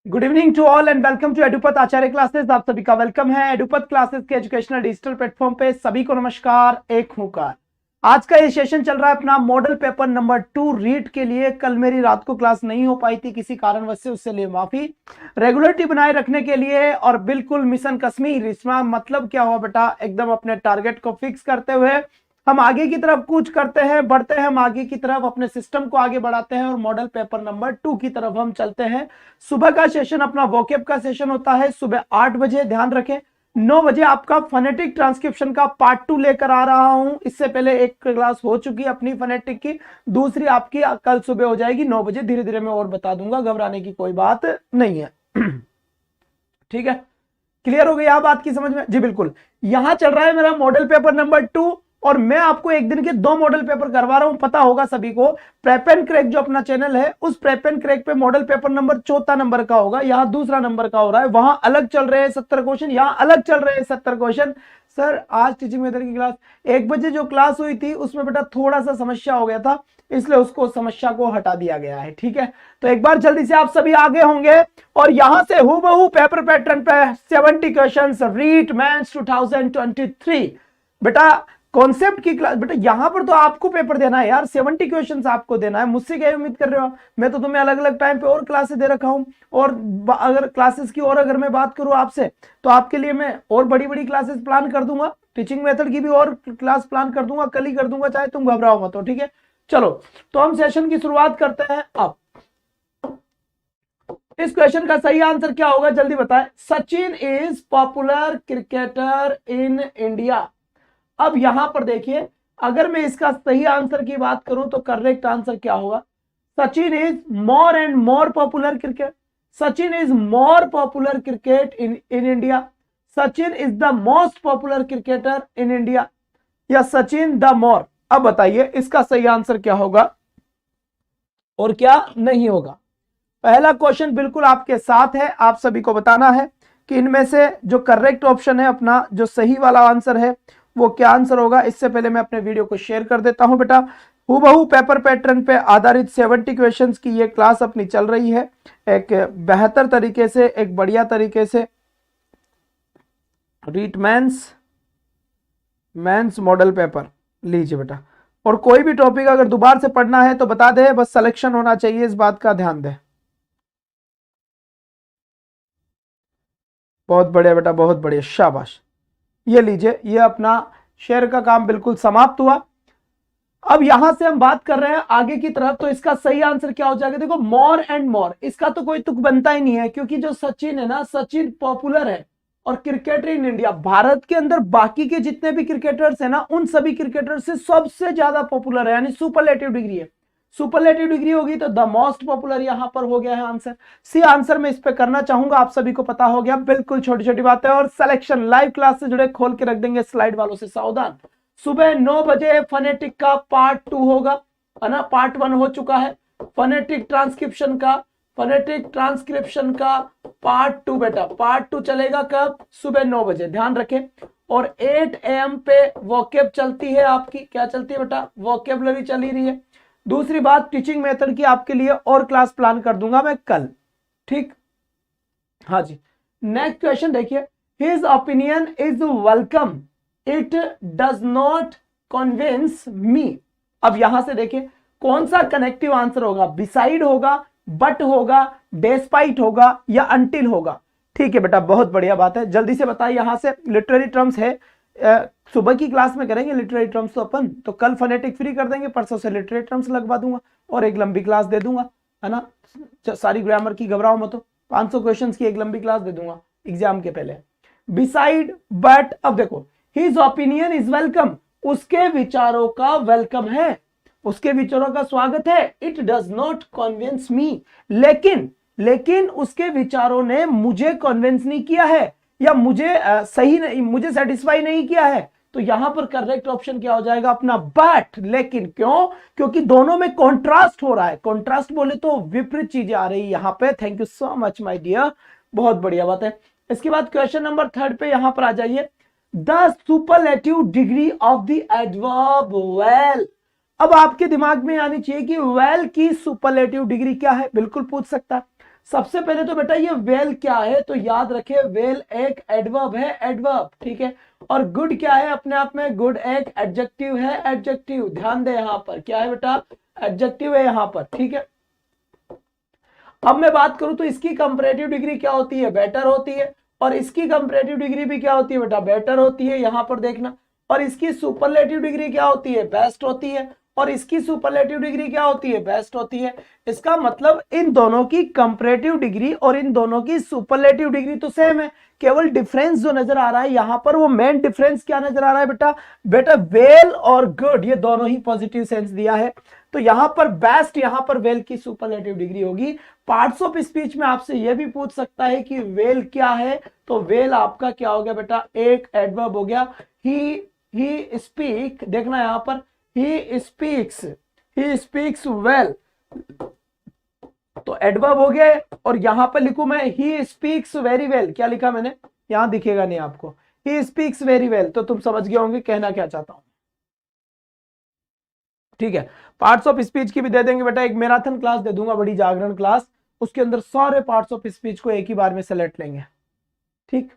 Good evening to all and welcome to Edupat Acharya classes. आप सभी का वेलकम है एडुपत क्लासेस के एजुकेशनल डिजिटल प्लेटफॉर्म पे। सभी को नमस्कार, एक हुंकार। आज का ये सेशन चल रहा है अपना मॉडल पेपर नंबर 2 रीड के लिए। कल मेरी रात को क्लास नहीं हो पाई थी किसी कारणवश से, उससे लिए माफी। रेगुलरिटी बनाए रखने के लिए और बिल्कुल मिशन कश्मीर, इसमें मतलब क्या हुआ बेटा, एकदम अपने टारगेट को फिक्स करते हुए हम आगे की तरफ कूच करते हैं, बढ़ते हैं हम आगे की तरफ, अपने सिस्टम को आगे बढ़ाते हैं और मॉडल पेपर नंबर 2 की तरफ हम चलते हैं। सुबह का सेशन अपना वोकेब का सेशन होता है सुबह 8 बजे। ध्यान रखें 9 बजे आपका फोनेटिक ट्रांसक्रिप्शन का पार्ट 2 लेकर आ रहा हूं। इससे पहले एक क्लास हो चुकी है अपनी फोनेटिक की, दूसरी आपकी कल सुबह हो जाएगी 9 बजे। धीरे धीरे मैं और बता दूंगा, घबराने की कोई बात नहीं है। ठीक है, क्लियर हो गई आप बात की समझ में? जी बिल्कुल। यहां चल रहा है मेरा मॉडल पेपर नंबर 2 और मैं आपको एक दिन के 2 मॉडल पेपर करवा रहा हूं। पता होगा सभी को, प्रेप एंड क्रैक जो अपना चैनल है, उस प्रेप एंड क्रैक पे मॉडल पेपर नंबर 4 नंबर का होगा, यहां दूसरा नंबर का हो रहा है। वहां अलग चल रहे हैं 70 क्वेश्चन, यहां अलग चल रहे हैं 70 क्वेश्चन। सर आज टीचिंग मेथड की क्लास 1 बजे जो क्लास हुई थी उसमें बेटा थोड़ा सा समस्या हो गया था, इसलिए उसको समस्या को हटा दिया गया है। ठीक है, तो एक बार जल्दी से आप सभी आगे होंगे और यहां से हूबहू पेपर पैटर्न पे 70 क्वेश्चंस रीट मेंस 2023 बेटा कॉन्सेप्ट की क्लास। बेटा यहां पर तो आपको पेपर देना है यार, 70 क्वेश्चंस आपको देना है। मुझसे क्या उम्मीद कर रहे हो? मैं तो तुम्हें अलग अलग टाइम पे और क्लासेस दे रखा हूं। और अगर क्लासेस की और अगर मैं बात करूं आपसे, तो आपके लिए मैं और बड़ी बड़ी क्लासेस प्लान कर दूंगा। टीचिंग मेथड की भी और क्लास प्लान कर दूंगा, कल ही कर दूंगा, चाहे तुम घबराओ मत हो। ठीक है, चलो तो हम सेशन की शुरुआत करते हैं। अब इस क्वेश्चन का सही आंसर क्या होगा जल्दी बताएं। Sachin is popular cricketer in India. अब यहां पर देखिए, अगर मैं इसका सही आंसर की बात करूं तो करेक्ट आंसर क्या होगा? Sachin is more and more popular cricket. Sachin is more popular cricket in India. Sachin is the most popular cricketer in India, या सचिन द मोर। अब बताइए इसका सही आंसर क्या होगा और क्या नहीं होगा। पहला क्वेश्चन बिल्कुल आपके साथ है, आप सभी को बताना है कि इनमें से जो करेक्ट ऑप्शन है, अपना जो सही वाला आंसर है, वो क्या आंसर होगा। इससे पहले मैं अपने वीडियो को शेयर कर देता हूं। बेटा हूबहू पेपर पैटर्न पे आधारित 70 क्वेश्चंस की ये क्लास अपनी चल रही है, एक बेहतर तरीके से, एक बढ़िया तरीके से। रीट मेंस मॉडल पेपर लीजिए बेटा, और कोई भी टॉपिक अगर दोबारा से पढ़ना है तो बता दे, बस सिलेक्शन होना चाहिए, इस बात का ध्यान दे। बहुत बढ़िया बेटा, बहुत बढ़िया, शाबाश। ये लीजिए, ये अपना शेयर का काम बिल्कुल समाप्त हुआ। अब यहां से हम बात कर रहे हैं आगे की तरफ, तो इसका सही आंसर क्या हो जाएगा? देखो मोर एंड मोर, इसका तो कोई तुक बनता ही नहीं है, क्योंकि जो सचिन है ना, सचिन पॉपुलर है और क्रिकेटर इन इंडिया, भारत के अंदर बाकी के जितने भी क्रिकेटर्स है ना, उन सभी क्रिकेटर से सबसे ज्यादा पॉपुलर है, यानी सुपरलेटिव डिग्री है। सुपरलेटिव डिग्री होगी तो द मोस्ट पॉपुलर यहां पर हो गया है आंसर। सी आंसर मैं इस पे करना चाहूंगा, आप सभी को पता हो गया, बिल्कुल छोटी छोटी बातें। और सिलेक्शन लाइव क्लास से जुड़े खोल के रख देंगे, स्लाइड वालों से सावधान। सुबह 9 बजे फोनेटिक का पार्ट 2 होगा, है ना, पार्ट 1 हो चुका है। फोनेटिक ट्रांसक्रिप्शन का पार्ट 2 बेटा, पार्ट 2 चलेगा कब? सुबह 9 बजे, ध्यान रखें। और 8 AM पे वोकेब चलती है आपकी, क्या चलती है बेटा? वोकेबलरी चली रही है। दूसरी बात, टीचिंग मेथड की आपके लिए और क्लास प्लान कर दूंगा मैं कल। ठीक, हाँ जी। नेक्स्ट क्वेश्चन देखिए, his opinion is welcome, it does not convince me. अब यहां से देखिए कौन सा कनेक्टिव आंसर होगा, बिसाइड होगा, बट होगा, डेस्पाइट होगा, या अंटिल होगा। ठीक है बेटा, बहुत बढ़िया बात है, जल्दी से बताइए। यहां से लिटरेरी टर्म्स है, सुबह की क्लास में करेंगे लिटरेरी टर्म्स तो अपन, तो कल फोनेटिक फ्री कर देंगे, परसों से लिटरेरी टर्म्स लगवा दूंगा और एक लंबी क्लास दे दूंगा, है ना। सारी ग्रामर की घबराओ मत, 500 क्वेश्चंस की एक लंबी क्लास दे दूंगा एग्जाम के पहले। बिसाइड, बट, अब देखो हिज ओपिनियन इज वेलकम, उसके विचारों का वेलकम है, उसके विचारों का स्वागत है। It does not convince me, लेकिन उसके विचारों ने मुझे कन्विंस नहीं किया है, या मुझे सही नहीं, मुझे सेटिस्फाई नहीं किया है। तो यहां पर करेक्ट ऑप्शन क्या हो जाएगा अपना? बट। लेकिन क्यों? क्योंकि दोनों में कॉन्ट्रास्ट हो रहा है। कॉन्ट्रास्ट बोले तो विपरीत चीजें आ रही है यहां पे। Thank you so much my dear, बहुत बढ़िया बात है। इसके बाद क्वेश्चन नंबर 3 पे यहां पर आ जाइए। The superlative degree of the adverb well. अब आपके दिमाग में आनी चाहिए कि वेल की सुपरलेटिव डिग्री क्या है, बिल्कुल पूछ सकता है। सबसे पहले तो बेटा ये वेल क्या है, तो याद रखे वेल एक एडवर्ब है, एडवर्ब, ठीक है। और गुड क्या है, अपने आप में गुड एक एडजेक्टिव है, एडजेक्टिव। ध्यान दे यहां पर क्या है बेटा, एडजेक्टिव है यहां पर, ठीक है। अब मैं बात करूं तो इसकी कंपैरेटिव डिग्री क्या होती है, बेटर होती है। और इसकी कंपैरेटिव डिग्री भी क्या होती है बेटा, बेटर होती है, यहां पर देखना। और इसकी सुपरलेटिव डिग्री क्या होती है, बेस्ट होती है। और इसकी सुपरलेटिव डिग्री क्या होती है, बेस्ट होती है। इसका मतलब इन दोनों की कंपैरेटिव डिग्री और इन दोनों की सुपरलेटिव डिग्री तो सेम है। केवल डिफरेंस जो नजर आ रहा है यहां पर, वो मेन डिफरेंस क्या नजर आ रहा है बेटा, बेटा वेल और गुड ये दोनों ही पॉजिटिव सेंस दिया है। तो यहां पर बेस्ट, यहां पर वेल की सुपरलेटिव डिग्री होगी। पार्ट्स ऑफ स्पीच में आपसे यह भी पूछ सकता है कि वेल क्या है, तो वेल आपका क्या हो गया बेटा, एक एडवर्ब हो गया। ही स्पीक, देखना यहां पर, ही स्पीक्स वेल, तो एडवर्ब हो गया। और यहां पर लिखूं मैं ही स्पीक्स वेरी वेल, क्या लिखा मैंने, यहां दिखेगा नहीं आपको, ही स्पीक्स वेरी वेल, तो तुम समझ गए होंगे कहना क्या चाहता हूं, ठीक है। पार्ट्स ऑफ स्पीच की भी दे देंगे बेटा, एक मैराथन क्लास दे दूंगा, बड़ी जागरण क्लास, उसके अंदर सारे पार्ट्स ऑफ स्पीच को एक ही बार में सेलेक्ट लेंगे, ठीक।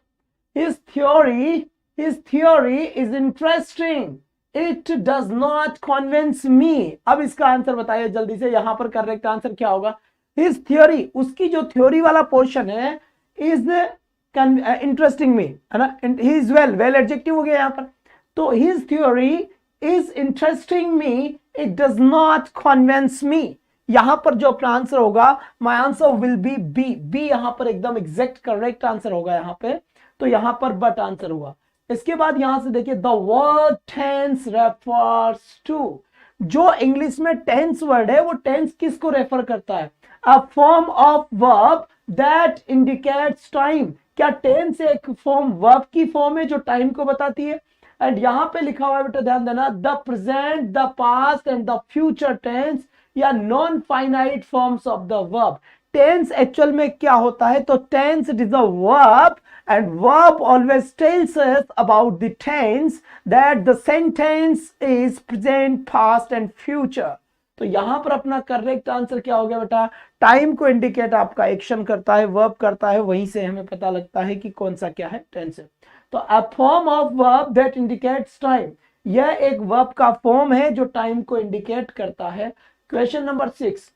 His theory, his theory is interesting. It does not convince me. अब इसका आंसर बताइए जल्दी से, यहां पर करेक्ट आंसर क्या होगा, his theory, उसकी जो थ्योरी वाला पोर्शन है, is interesting me, है ना, he is well एडजेक्टिव हो गया यहां पर। तो his theory is interesting me, it does not convince me। यहां पर जो अपना आंसर होगा, my answer will be B, B यहां पर एकदम एग्जैक्ट करेक्ट आंसर होगा यहां पे, तो यहां पर बट आंसर हुआ। इसके बाद यहां से देखिए, the word tense refers to, जो इंग्लिश में टेंस वर्ड है वो टेंस किसको रेफर करता है, a form of verb that indicates time. क्या टेंस एक फॉर्म, वर्ब की फॉर्म है जो टाइम को बताती है। एंड यहां पे लिखा हुआ है बेटा, ध्यान देना, the present, the past and the future tense या non finite forms of the verb. Tense actual में क्या होता है, तो tense it is a verb and verb always tells us about the tense that the sentence is present, past and future। तो यहां पर अपना करेक्ट आंसर क्या हो गया बेटा, टाइम को इंडिकेट आपका एक्शन करता है, वर्ब करता है, वहीं से हमें पता लगता है कि कौन सा क्या है, टेंस है। तो अ form of verb that indicates time, यह एक वर्ब का फॉर्म है जो टाइम को इंडिकेट करता है। क्वेश्चन नंबर 6,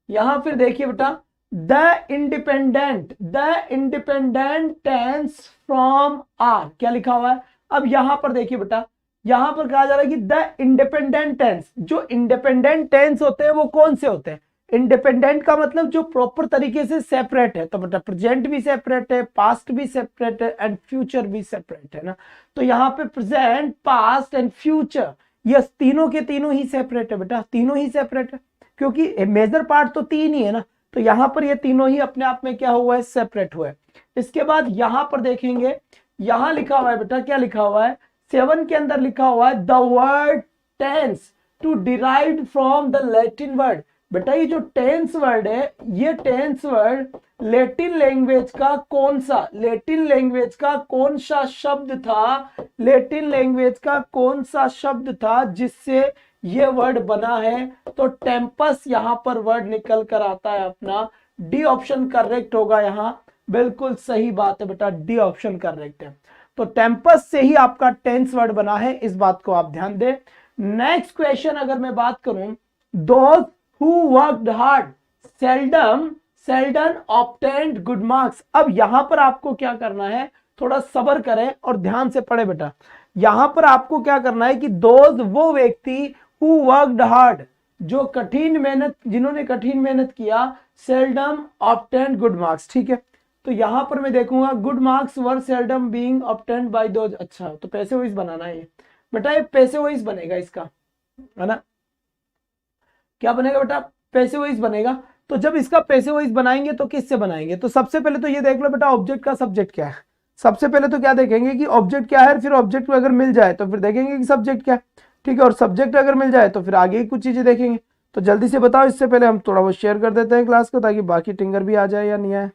यहां फिर देखिए बेटा, the independent tense from are, क्या लिखा हुआ है। अब यहां पर देखिए बेटा, यहां पर कहा जा रहा है कि द इंडिपेंडेंट टेंस, जो इंडिपेंडेंट टेंस होते हैं वो कौन से होते हैं, इंडिपेंडेंट का मतलब जो प्रॉपर तरीके से सेपरेट है, तो बेटा प्रेजेंट भी सेपरेट है, पास्ट भी सेपरेट है एंड फ्यूचर भी सेपरेट है ना। तो यहां पे प्रेजेंट, पास्ट एंड फ्यूचर, ये तीनों के तीनों ही सेपरेट है बेटा, तीनों ही सेपरेट है, क्योंकि मेजर पार्ट तो तीन ही है ना। तो यहां पर ये तीनों ही अपने आप में क्या हुआ है, सेपरेट हुआ है। इसके बाद यहां पर देखेंगे, यहां लिखा हुआ है बेटा, क्या लिखा हुआ है, 7 के अंदर लिखा हुआ है, the word tense to derive from the Latin word. बेटा ये जो टेंस वर्ड है, ये टेंस वर्ड लैटिन लैंग्वेज का कौन सा, लैटिन लैंग्वेज का कौन सा शब्द था, लैटिन लैंग्वेज का कौन सा शब्द था जिससे ये वर्ड बना है। तो टेम्पस यहां पर वर्ड निकल कर आता है अपना, डी ऑप्शन करेक्ट होगा यहां, बिल्कुल सही बात है बेटा, डी ऑप्शन करेक्ट है। तो टेम्पस से ही आपका टेंस वर्ड बना है, इस बात को आप ध्यान दें। नेक्स्ट क्वेश्चन अगर मैं बात करूं, those who worked hard seldom Seldon obtained good marks. अब यहां पर आपको क्या करना है, थोड़ा सब्र करें और ध्यान से पढ़े बेटा। यहां पर आपको क्या करना है कि दोज, वो व्यक्ति, हु वर्कड हार्ड, जो कठिन मेहनत, जिन्होंने कठिन मेहनत किया, सेल्डम ऑब्टेन्ड गुड मार्क्स, ठीक है। तो यहां पर मैं देखूंगा, good marks were seldom being obtained by those, अच्छा तो पैसे वॉइस बनाना है ये बेटा, ये पैसे वॉइस बनेगा इसका, है ना, क्या बनेगा बेटा, पैसे वाइज बनेगा। तो जब इसका पैसे वाइज बनाएंगे तो किससे बनाएंगे, तो सबसे पहले तो ये देख लो बेटा, ऑब्जेक्ट का सब्जेक्ट क्या है। सबसे पहले तो क्या देखेंगे कि ऑब्जेक्ट क्या है, फिर ऑब्जेक्ट को अगर मिल जाए तो फिर देखेंगे कि सब्जेक्ट क्या है, ठीक है। और सब्जेक्ट अगर मिल जाए तो फिर आगे ही कुछ चीजें देखेंगे। तो जल्दी से बताओ, इससे पहले हम थोड़ा बहुत शेयर कर देते हैं क्लास को, ताकि बाकी टिंगर भी आ जाए या नहीं आए।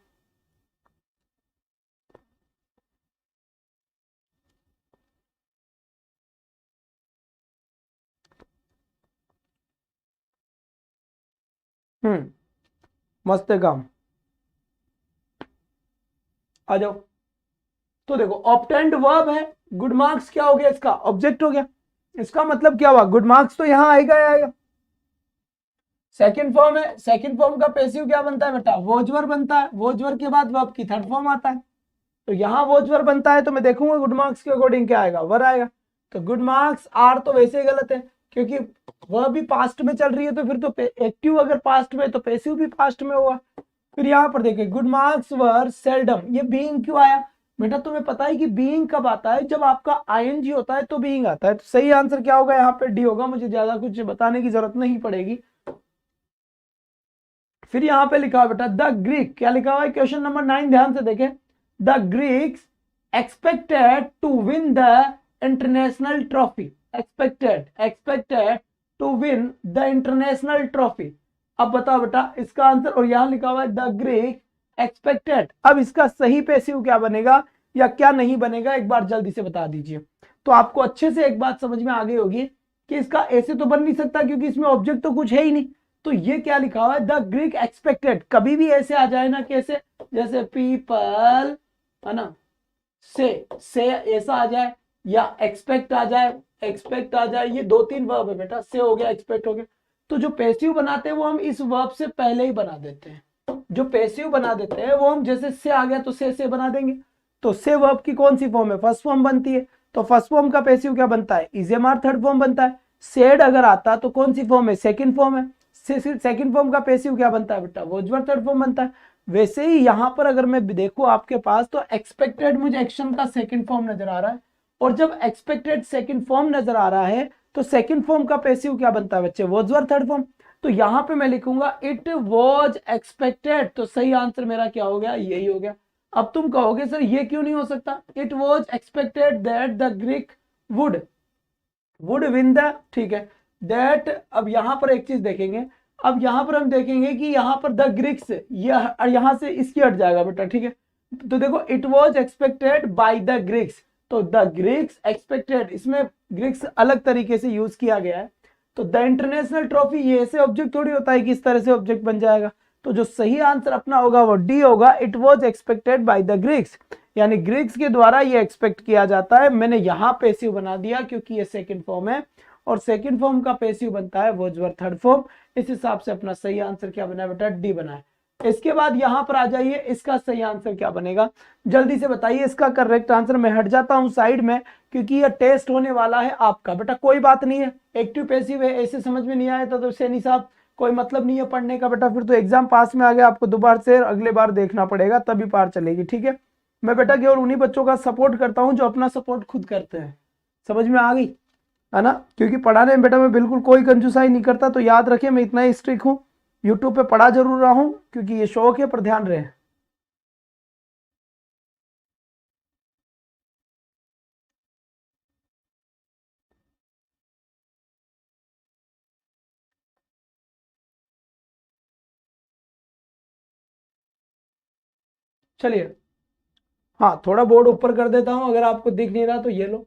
हम्म मस्त है काम, आ जाओ। तो देखो ऑब्टेंड वर्ब है, गुड मार्क्स क्या हो गया, इसका ऑब्जेक्ट हो गया। इसका मतलब क्या हुआ, गुड मार्क्स तो यहां आएगा ही आएगा। सेकंड फॉर्म है, सेकंड फॉर्म का पैसिव क्या बनता है बेटा, वोजवर बनता है। वोजवर के बाद वर्ब की थर्ड फॉर्म आता है, तो यहां वोजवर बनता है, तो मैं देखूंगा गुड मार्क्स के अकॉर्डिंग क्या आएगा, वर आएगा। तो गुड मार्क्स आर तो वैसे ही गलत है, क्योंकि वह भी पास्ट में चल रही है, तो फिर तो एक्टिव अगर पास्ट में तो पैसिव भी पास्ट में होगा। फिर यहाँ पर देखिए गुड मार्क्स वर सेल्डम, ये बीइंग क्यों आया बेटा, तुम्हें पता है कि बीइंग कब आता है, जब आपका आईएनजी होता है तो बीइंग आता है। तो सही आंसर क्या होगा, यहाँ पे डी होगा, मुझे ज्यादा कुछ बताने की जरूरत नहीं पड़ेगी। फिर यहाँ पे लिखा है बेटा द ग्रीक, क्या लिखा हुआ है क्वेश्चन नंबर 9, ध्यान से देखें। The Greeks expected to win the international trophy, expected to win the international trophy. अब बताओ बेटा इसका आंसर, और यहां लिखा हुआ है द ग्रीक एक्सपेक्टेड। अब इसका सही पैसिव क्या बनेगा या क्या नहीं बनेगा, एक बार जल्दी से बता दीजिए। तो आपको अच्छे से एक बात समझ में आ गई होगी कि इसका ऐसे तो बन नहीं सकता, क्योंकि इसमें ऑब्जेक्ट तो कुछ है ही नहीं। तो ये क्या लिखा हुआ है, द ग्रीक एक्सपेक्टेड, कभी भी ऐसे आ जाए ना, कैसे, जैसे पीपल है ना, से ऐसा आ जाए, या एक्सपेक्ट आ जाए, एक्सपेक्ट आ जाए, ये दो तीन वर्ब है बेटा, से हो गया एक्सपेक्ट हो गया। तो जो पैसिव बनाते हैं वो हम इस वर्ब से पहले ही बना देते हैं, जो पैसिव बना देते हैं वो हम जैसे से आ गया तो से बना देंगे। तो से वर्ब की कौन सी फॉर्म है, फर्स्ट फॉर्म बनती है, तो फर्स्ट फॉर्म का पैसिव क्या बनता है, is am are, third form बनता है। सेड अगर आता तो कौन सी फॉर्म है, सेकंड फॉर्म है। सेकंड फॉर्म का पैसिव क्या बनता है बेटा, वोजवर, थर्ड फॉर्म बनता है। वैसे ही यहां पर अगर मैं देखूं आपके पास, तो एक्सपेक्टेड मुझे एक्शन का सेकंड फॉर्म नजर आ रहा है, और जब एक्सपेक्टेड सेकंड फॉर्म नजर आ रहा है तो सेकंड फॉर्म का पैसिव क्या बनता है बच्चे, वोजवर, थर्ड फॉर्म। तो यहां पे मैं लिखूंगा इट वॉज एक्सपेक्टेड, तो सही आंसर मेरा क्या हो गया, यही हो गया। अब तुम कहोगे सर ये क्यों नहीं हो सकता, it was expected that the Greek would win the, ठीक है, दैट। अब यहां पर एक चीज देखेंगे, अब यहां पर हम देखेंगे कि यहां पर द ग्रीक्स, यहां से इसकी हट जाएगा बेटा, ठीक है। तो देखो it was expected by the Greeks, तो द ग्रीक्स एक्सपेक्टेड, इसमें ग्रीक्स अलग तरीके से यूज किया गया है। तो द इंटरनेशनल ट्रॉफी, ये ऐसे ऑब्जेक्ट थोड़ी होता है कि इस तरह से ऑब्जेक्ट बन जाएगा। तो जो सही आंसर अपना होगा वो डी होगा, it was expected by the Greeks, यानी ग्रीक्स के द्वारा ये एक्सपेक्ट किया जाता है। मैंने यहां पैसिव बना दिया क्योंकि ये सेकंड फॉर्म है, और सेकंड फॉर्म का पैसिव बनता है वोजवर, थर्ड फॉर्म। इस हिसाब से अपना सही आंसर क्या बना बेटा, डी बना है। इसके बाद यहां पर आ जाइए, इसका सही आंसर क्या बनेगा, जल्दी से बताइए इसका करेक्ट आंसर। मैं हट जाता हूं साइड में, क्योंकि यह टेस्ट होने वाला है आपका बेटा। कोई बात नहीं है, एक्टिव पैसिव है, ऐसे समझ में नहीं आया तो सैनी साहब कोई मतलब नहीं है पढ़ने का बेटा, फिर तो एग्जाम पास में आ गया, आपको दोबारा से अगले बार देखना पड़ेगा, तभी पार चलेगी, ठीक है। मैं बेटा केवल उन्हीं बच्चों का सपोर्ट करता हूं जो अपना सपोर्ट खुद करते हैं, समझ में आ गई है ना। क्योंकि पढ़ाने में बेटा मैं बिल्कुल कोई कंजूसाई नहीं करता, तो याद रखें मैं इतना ही स्ट्रिक्ट हूं। यूट्यूब पे पढ़ा जरूर रहा हूं क्योंकि ये शौक है, पर ध्यान रहे। चलिए, हाँ थोड़ा बोर्ड ऊपर कर देता हूं, अगर आपको दिख नहीं रहा तो ये लो।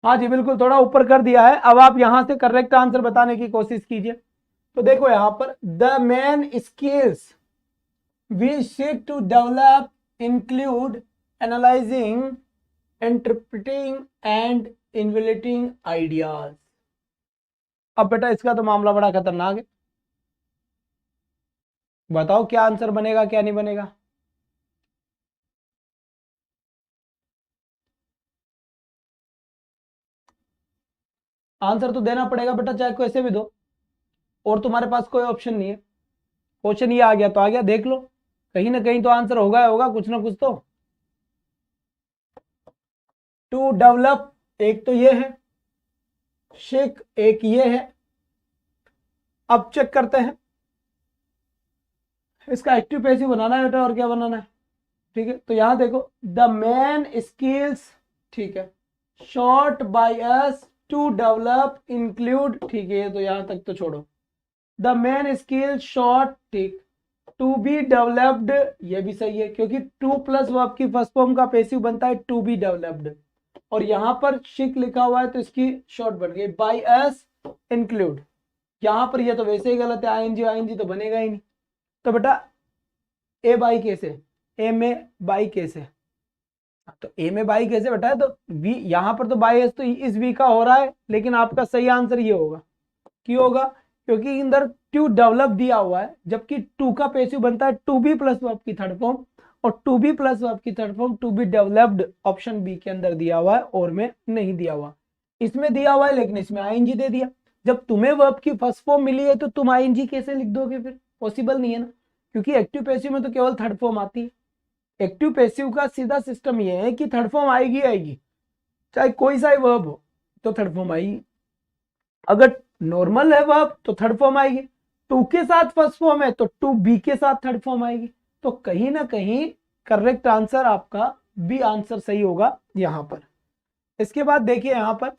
हाँ जी बिल्कुल, थोड़ा ऊपर कर दिया है। अब आप यहां से करेक्ट आंसर बताने की कोशिश कीजिए। तो देखो यहां पर the main skills we seek to develop include analysing, interpreting and evaluating ideas. अब बेटा इसका तो मामला बड़ा खतरनाक है, बताओ क्या आंसर बनेगा क्या नहीं बनेगा। आंसर तो देना पड़ेगा बेटा, चाहे कैसे भी दो, और तुम्हारे पास कोई ऑप्शन नहीं है। क्वेश्चन ये आ गया तो आ गया, देख लो, कहीं ना कहीं तो आंसर होगा होगा कुछ ना कुछ तो। टू डेवलप एक तो ये है, शेक एक ये है। अब चेक करते हैं, इसका एक्टिव पैसिव बनाना है बेटा, और क्या बनाना है, ठीक है। तो यहां देखो द मेन स्किल्स, ठीक है, sought by us to develop include, ठीक है, तो यहां तक तो छोड़ो। द मेन स्किल शॉर्ट, ठीक, टू बी डेवलप्ड, ये भी सही है, क्योंकि टू प्लस वर्ब की फर्स्ट फॉर्म का पैसिव बनता है टू बी डेवलप्ड। और यहां पर शिक लिखा हुआ है तो इसकी शॉर्ट बन गई बाय एस इंक्लूड। यहां पर ये तो वैसे ही गलत है, आईएनजी तो बनेगा ही नहीं। तो बेटा ए बाई कैसे, ए में बाई कैसे, तो ए में बाई कैसे बेटा है, तो वी यहां पर तो बाई एस तो इस वी का हो रहा है, लेकिन आपका सही आंसर ये होगा। क्यों होगा, क्योंकि अंदर टू डेवलप दिया हुआ है, जबकि टू का पैसिव बनता है टू बी प्लस वर्ब की थर्ड फॉर्म, और टू बी प्लस वर्ब की third form to be developed option B के अंदर दिया हुआ है और में नहीं दिया हुआ। इसमें दिया हुआ है लेकिन इसमें आईएनजी दे दिया। जब तुम्हें वर्ब की फर्स्ट फॉर्म मिली है तो तुम आईएनजी कैसे लिख दोगे, फिर पॉसिबल नहीं है ना, क्योंकि एक्टिव पैसिव में तो केवल थर्ड फॉर्म आती है। एक्टिव पैसिव का सीधा सिस्टम ये है कि थर्ड फॉर्म आएगी, चाहे कोई सा वर्ब हो तो थर्ड फॉर्म आएगी। अगर नॉर्मल है वर्ब तो थर्ड फॉर्म आएगी, टू के साथ फर्स्ट फॉर्म है तो टू बी के साथ थर्ड फॉर्म आएगी। तो कहीं ना कहीं करेक्ट आंसर आपका बी आंसर सही होगा यहां पर। इसके बाद देखिए यहां पर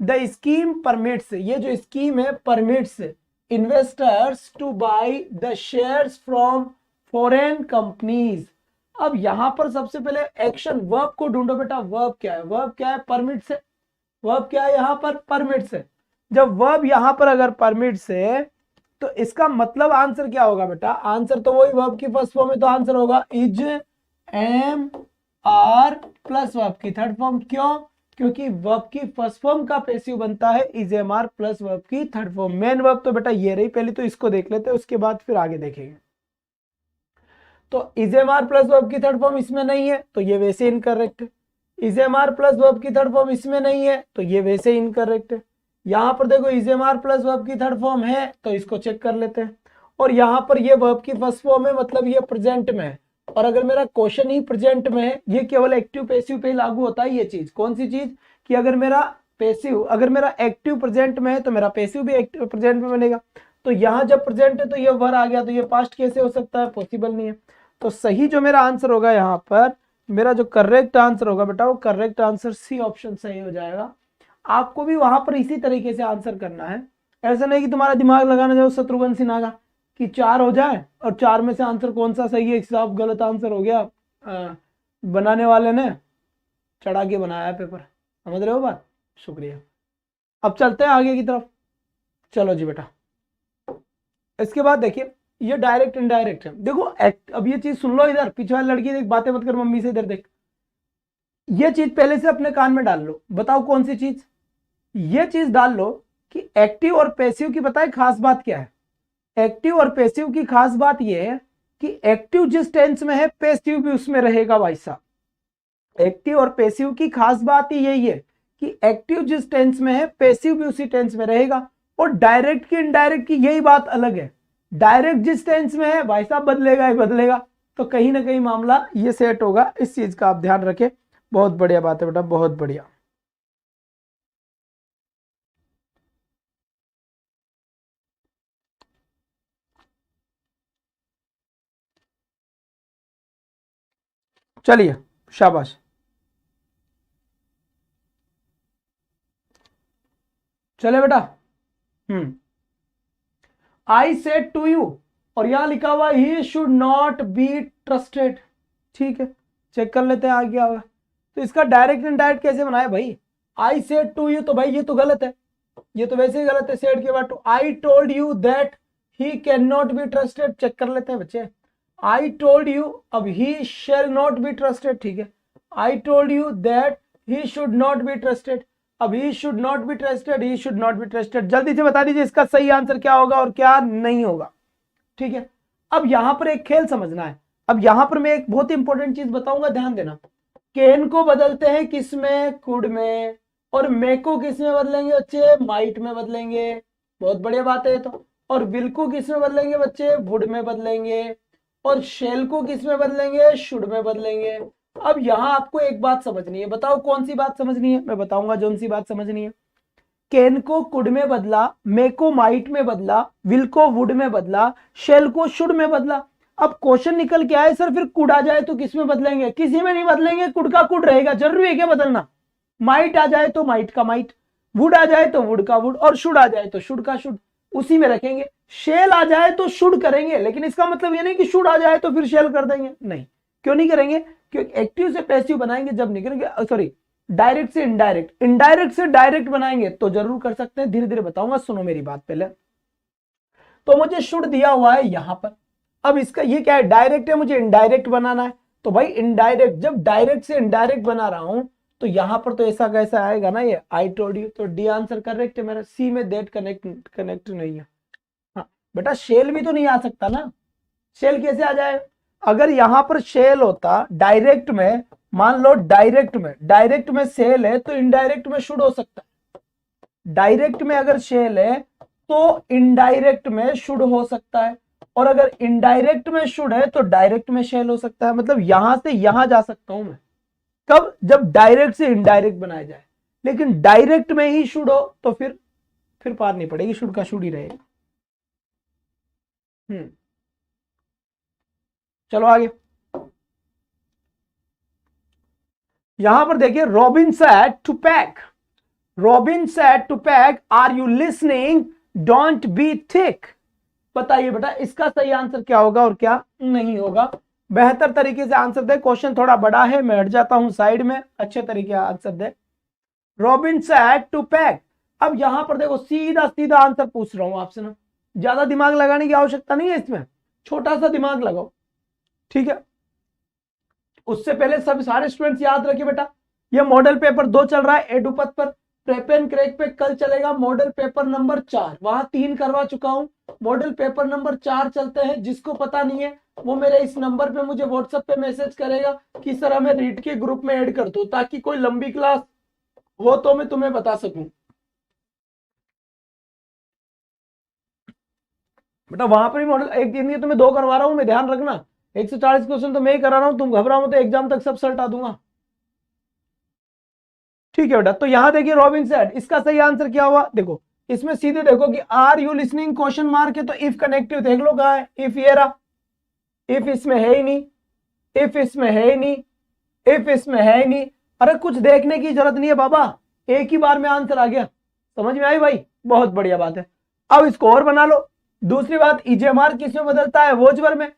द स्कीम परमिट्स, ये जो स्कीम है permits investors to buy the shares from foreign companies. अब यहां पर सबसे पहले एक्शन वर्ब को ढूंढो बेटा, वर्ब क्या है, वर्ब क्या है, परमिट्स है। वर्ब क्या है यहां पर, परमिट्स है। जब वर्ब यहां पर अगर परमिट्स है तो इसका मतलब आंसर क्या होगा बेटा, आंसर तो वही वर्ब की फर्स्ट फॉर्म है, तो आंसर होगा is am are plus verb की थर्ड फॉर्म। क्यों, क्योंकि वर्ब की फर्स्ट फॉर्म का पैसिव बनता है is am are plus verb की थर्ड फॉर्म। मेन वर्ब तो बेटा ये रही, पहले तो इसको देख लेते हैं उसके बाद फिर आगे देखेंगे। तो is am are plus verb की थर्ड फॉर्म इसमें नहीं है तो ये वैसे इनकरेक्ट है। Is am are plus verb की थर्ड फॉर्म इसमें नहीं है तो ये वैसे इनकरेक्ट है। यहां पर देखो is am are plus verb की थर्ड फॉर्म है तो इसको चेक कर लेते हैं, और यहां पर ये वर्ब की फर्स्ट फॉर्म है मतलब ये प्रेजेंट में है, और अगर मेरा क्वेश्चन ही प्रेजेंट में है, ये केवल एक्टिव पैसिव पे ही लागू होता है। ये चीज कौन सी चीज, कि अगर मेरा पैसिव अगर मेरा एक्टिव प्रेजेंट में है तो मेरा पैसिव भी एक्टिव प्रेजेंट में बनेगा। तो यहां जब प्रेजेंट है तो ये वर आ गया, तो ये पास्ट कैसे हो सकता है, पॉसिबल नहीं है। तो सही जो मेरा आंसर होगा यहाँ पर, मेरा जो करेक्ट आंसर होगा बेटा वो करेक्ट आंसर सी ऑप्शन सही हो जाएगा। आपको भी वहां पर इसी तरीके से आंसर करना है, ऐसा नहीं कि तुम्हारा दिमाग लगाना जाओ शत्रुघ्न सिन्हा का कि 4 हो जाए और 4 में से आंसर कौन सा सही है, साहब गलत आंसर हो गया, बनाने वाले ने चढ़ा के बनाया है पेपर। समझ रहे हो बात, शुक्रिया। अब चलते हैं आगे की तरफ, चलो जी बेटा। इसके बाद देखिए ये डायरेक्ट इनडायरेक्ट है। देखो अब ये चीज सुन लो, इधर पीछे वाली लड़की देख, बातें मत कर मम्मी से, इधर देख। ये चीज पहले से अपने कान में डाल लो, बताओ कौन सी चीज, ये चीज डाल लो कि एक्टिव और पैसिव की बताए खास बात क्या है। एक्टिव और पैसिव की खास बात यह है कि एक्टिव जिस टेंस में है पैसिव भी उसमें रहेगा भाई साहब। एक्टिव और पैसिव की खास बात ही यही है कि एक्टिव जिस टेंस में है पैसिव भी उसी टेंस में रहेगा, और डायरेक्ट की इनडायरेक्ट की यही बात अलग है। डायरेक्ट जिस टेंस में है भाई साहब बदलेगा ही बदलेगा, तो कहीं ना कहीं मामला ये सेट होगा। इस चीज का आप ध्यान रखें, बहुत बढ़िया बात है बेटा, बहुत बढ़िया। चलिए शाबाश। चले बेटा। आई सेड टू यू, और यहां लिखा हुआ ही शुड नॉट बी ट्रस्टेड। ठीक है, चेक कर लेते हैं आगे क्या होगा। तो इसका डायरेक्ट इनडायरेक्ट कैसे बनाया भाई, आई सेड टू यू, तो भाई ये तो गलत है, ये तो वैसे ही गलत है। सेड के बाद to, I told you that he can not be trusted. Check कर लेते हैं बच्चे, आई टोल्ड यू, अब he shall not be trusted. ठीक है, I told you that he should not be trusted, अब he should not be trusted, he should not be trusted. जल्दी से बता दीजिए इसका सही आंसर क्या होगा और क्या नहीं होगा। ठीक है, अब यहां पर एक खेल समझना है। अब यहां पर मैं एक बहुत इंपॉर्टेंट चीज बताऊंगा, ध्यान देना। कैन को बदलते हैं किस में, कुड में, और मे को किस में बदलेंगे बच्चे, माइट में बदलेंगे। बहुत बढ़िया बात है तो। और विल को किस में बदलेंगे बच्चे, वुड में बदलेंगे। और शेल को किस में बदलेंगे, शुड में बदलेंगे। अब यहां आपको एक बात समझनी है, बताओ कौन सी बात समझनी है, मैं बताऊंगा जो सी बात समझनी है। कैन को कुड में बदला, मे को माइट में बदला, विल को वुड में बदला, शेल को शुड में बदला। अब क्वेश्चन निकल के आए सर फिर कुड आ जाए तो किस में बदलेंगे, किसी में नहीं बदलेंगे, कुड का कुड रहेगा। जरूरी है क्या बदलना, माइट आ जाए तो माइट का माइट, वुड आ जाए तो वुड का वुड, और शुड आ जाए तो शुड का शुड, उसी में रखेंगे। शेल आ जाए तो शुड करेंगे, लेकिन इसका मतलब ये नहीं कि शुड आ जाए तो फिर शेल कर देंगे, नहीं। क्यों नहीं करेंगे, क्योंकि एक्टिव से पैसिव बनाएंगे जब निकलेंगे, सॉरी डायरेक्ट से इनडायरेक्ट, इनडायरेक्ट से डायरेक्ट बनाएंगे तो जरूर कर सकते हैं, धीरे धीरे बताऊंगा, सुनो मेरी बात पहले। तो मुझे शुड दिया हुआ है यहां पर, अब इसका ये क्या है, डायरेक्ट है, मुझे इनडायरेक्ट बनाना है। तो भाई इनडायरेक्ट, जब डायरेक्ट से इनडायरेक्ट बना रहा हूं तो यहां पर तो ऐसा कैसा आएगा ना, ये आई टोल्ड यू, तो डी आंसर करेक्ट है मेरा। सी में दैट कनेक्ट नहीं है। हाँ बेटा शेल भी तो नहीं आ सकता ना, शेल कैसे आ जाए? अगर यहां पर शेल होता डायरेक्ट में, मान लो डायरेक्ट में सेल है तो इनडायरेक्ट में शुड हो सकता है। डायरेक्ट में अगर शेल है तो इनडायरेक्ट में शुड हो सकता है, और अगर इनडायरेक्ट में शुड है तो डायरेक्ट में शेल हो सकता है। मतलब यहां से यहां जा सकता हूं मैं, कब? जब डायरेक्ट से इनडायरेक्ट बनाया जाए। लेकिन डायरेक्ट में ही शुड हो तो फिर पार नहीं पड़ेगी, शुड का शुड ही रहेगा। चलो आगे, यहां पर देखिए, Robin said to pack, Robin said to pack, are you listening, don't be thick. बताइए बेटा इसका सही आंसर क्या होगा और क्या नहीं होगा? बेहतर तरीके से आंसर दे, क्वेश्चन थोड़ा बड़ा है, मैं हट जाता हूं साइड में, अच्छे तरीके से आंसर दे। रॉबिन सेड टू पैक, अब यहां पर देखो सीधा सीधा आंसर पूछ रहा हूं आपसे ना, ज्यादा दिमाग लगाने की आवश्यकता नहीं है इसमें, छोटा सा दिमाग लगाओ, ठीक है। उससे पहले सब सारे स्टूडेंट्स याद रखिए बेटा, ये मॉडल पेपर 2 चल रहा है एडुपथ पर, प्रेप एंड क्रैक पे कल चलेगा मॉडल पेपर नंबर 4, वहां 3 करवा चुका हूं, मॉडल पेपर नंबर 4 चलते हैं। जिसको पता नहीं है वो मेरे इस नंबर पे मुझे व्हाट्सएप पे मैसेज करेगा कि सर हमें रीड के ग्रुप में ऐड कर दो, ताकि कोई लंबी क्लास हो तो मैं तुम्हें बता सकूं। बेटा वहां पर ही मॉडल, एक दिन के तुम्हें 2 करवा रहा हूं मैं, ध्यान रखना, 140 क्वेश्चन तो मैं ही करा रहा हूं, तुम घबराओ मत, तो एग्जाम तक सब सर हटा दूंगा, ठीक है बेटा। तो यहां देखिए रॉबिन सेड, इसका सही आंसर क्या हुआ? देखो इसमें सीधे देखो कि are you listening question mark है, तो इफ कनेक्टिव देख लो कहां है, इफ ये रहा, इफ इसमें है ही नहीं, इफ इसमें है ही नहीं, इफ इसमें है ही नहीं, अरे कुछ देखने की जरूरत नहीं है बाबा, एक ही बार में आंसर आ गया, समझ में आई भाई? बहुत बढ़िया बात है। अब इसको और बना लो। दूसरी बात, इजेमार किस में बदलता है? वोजवर में।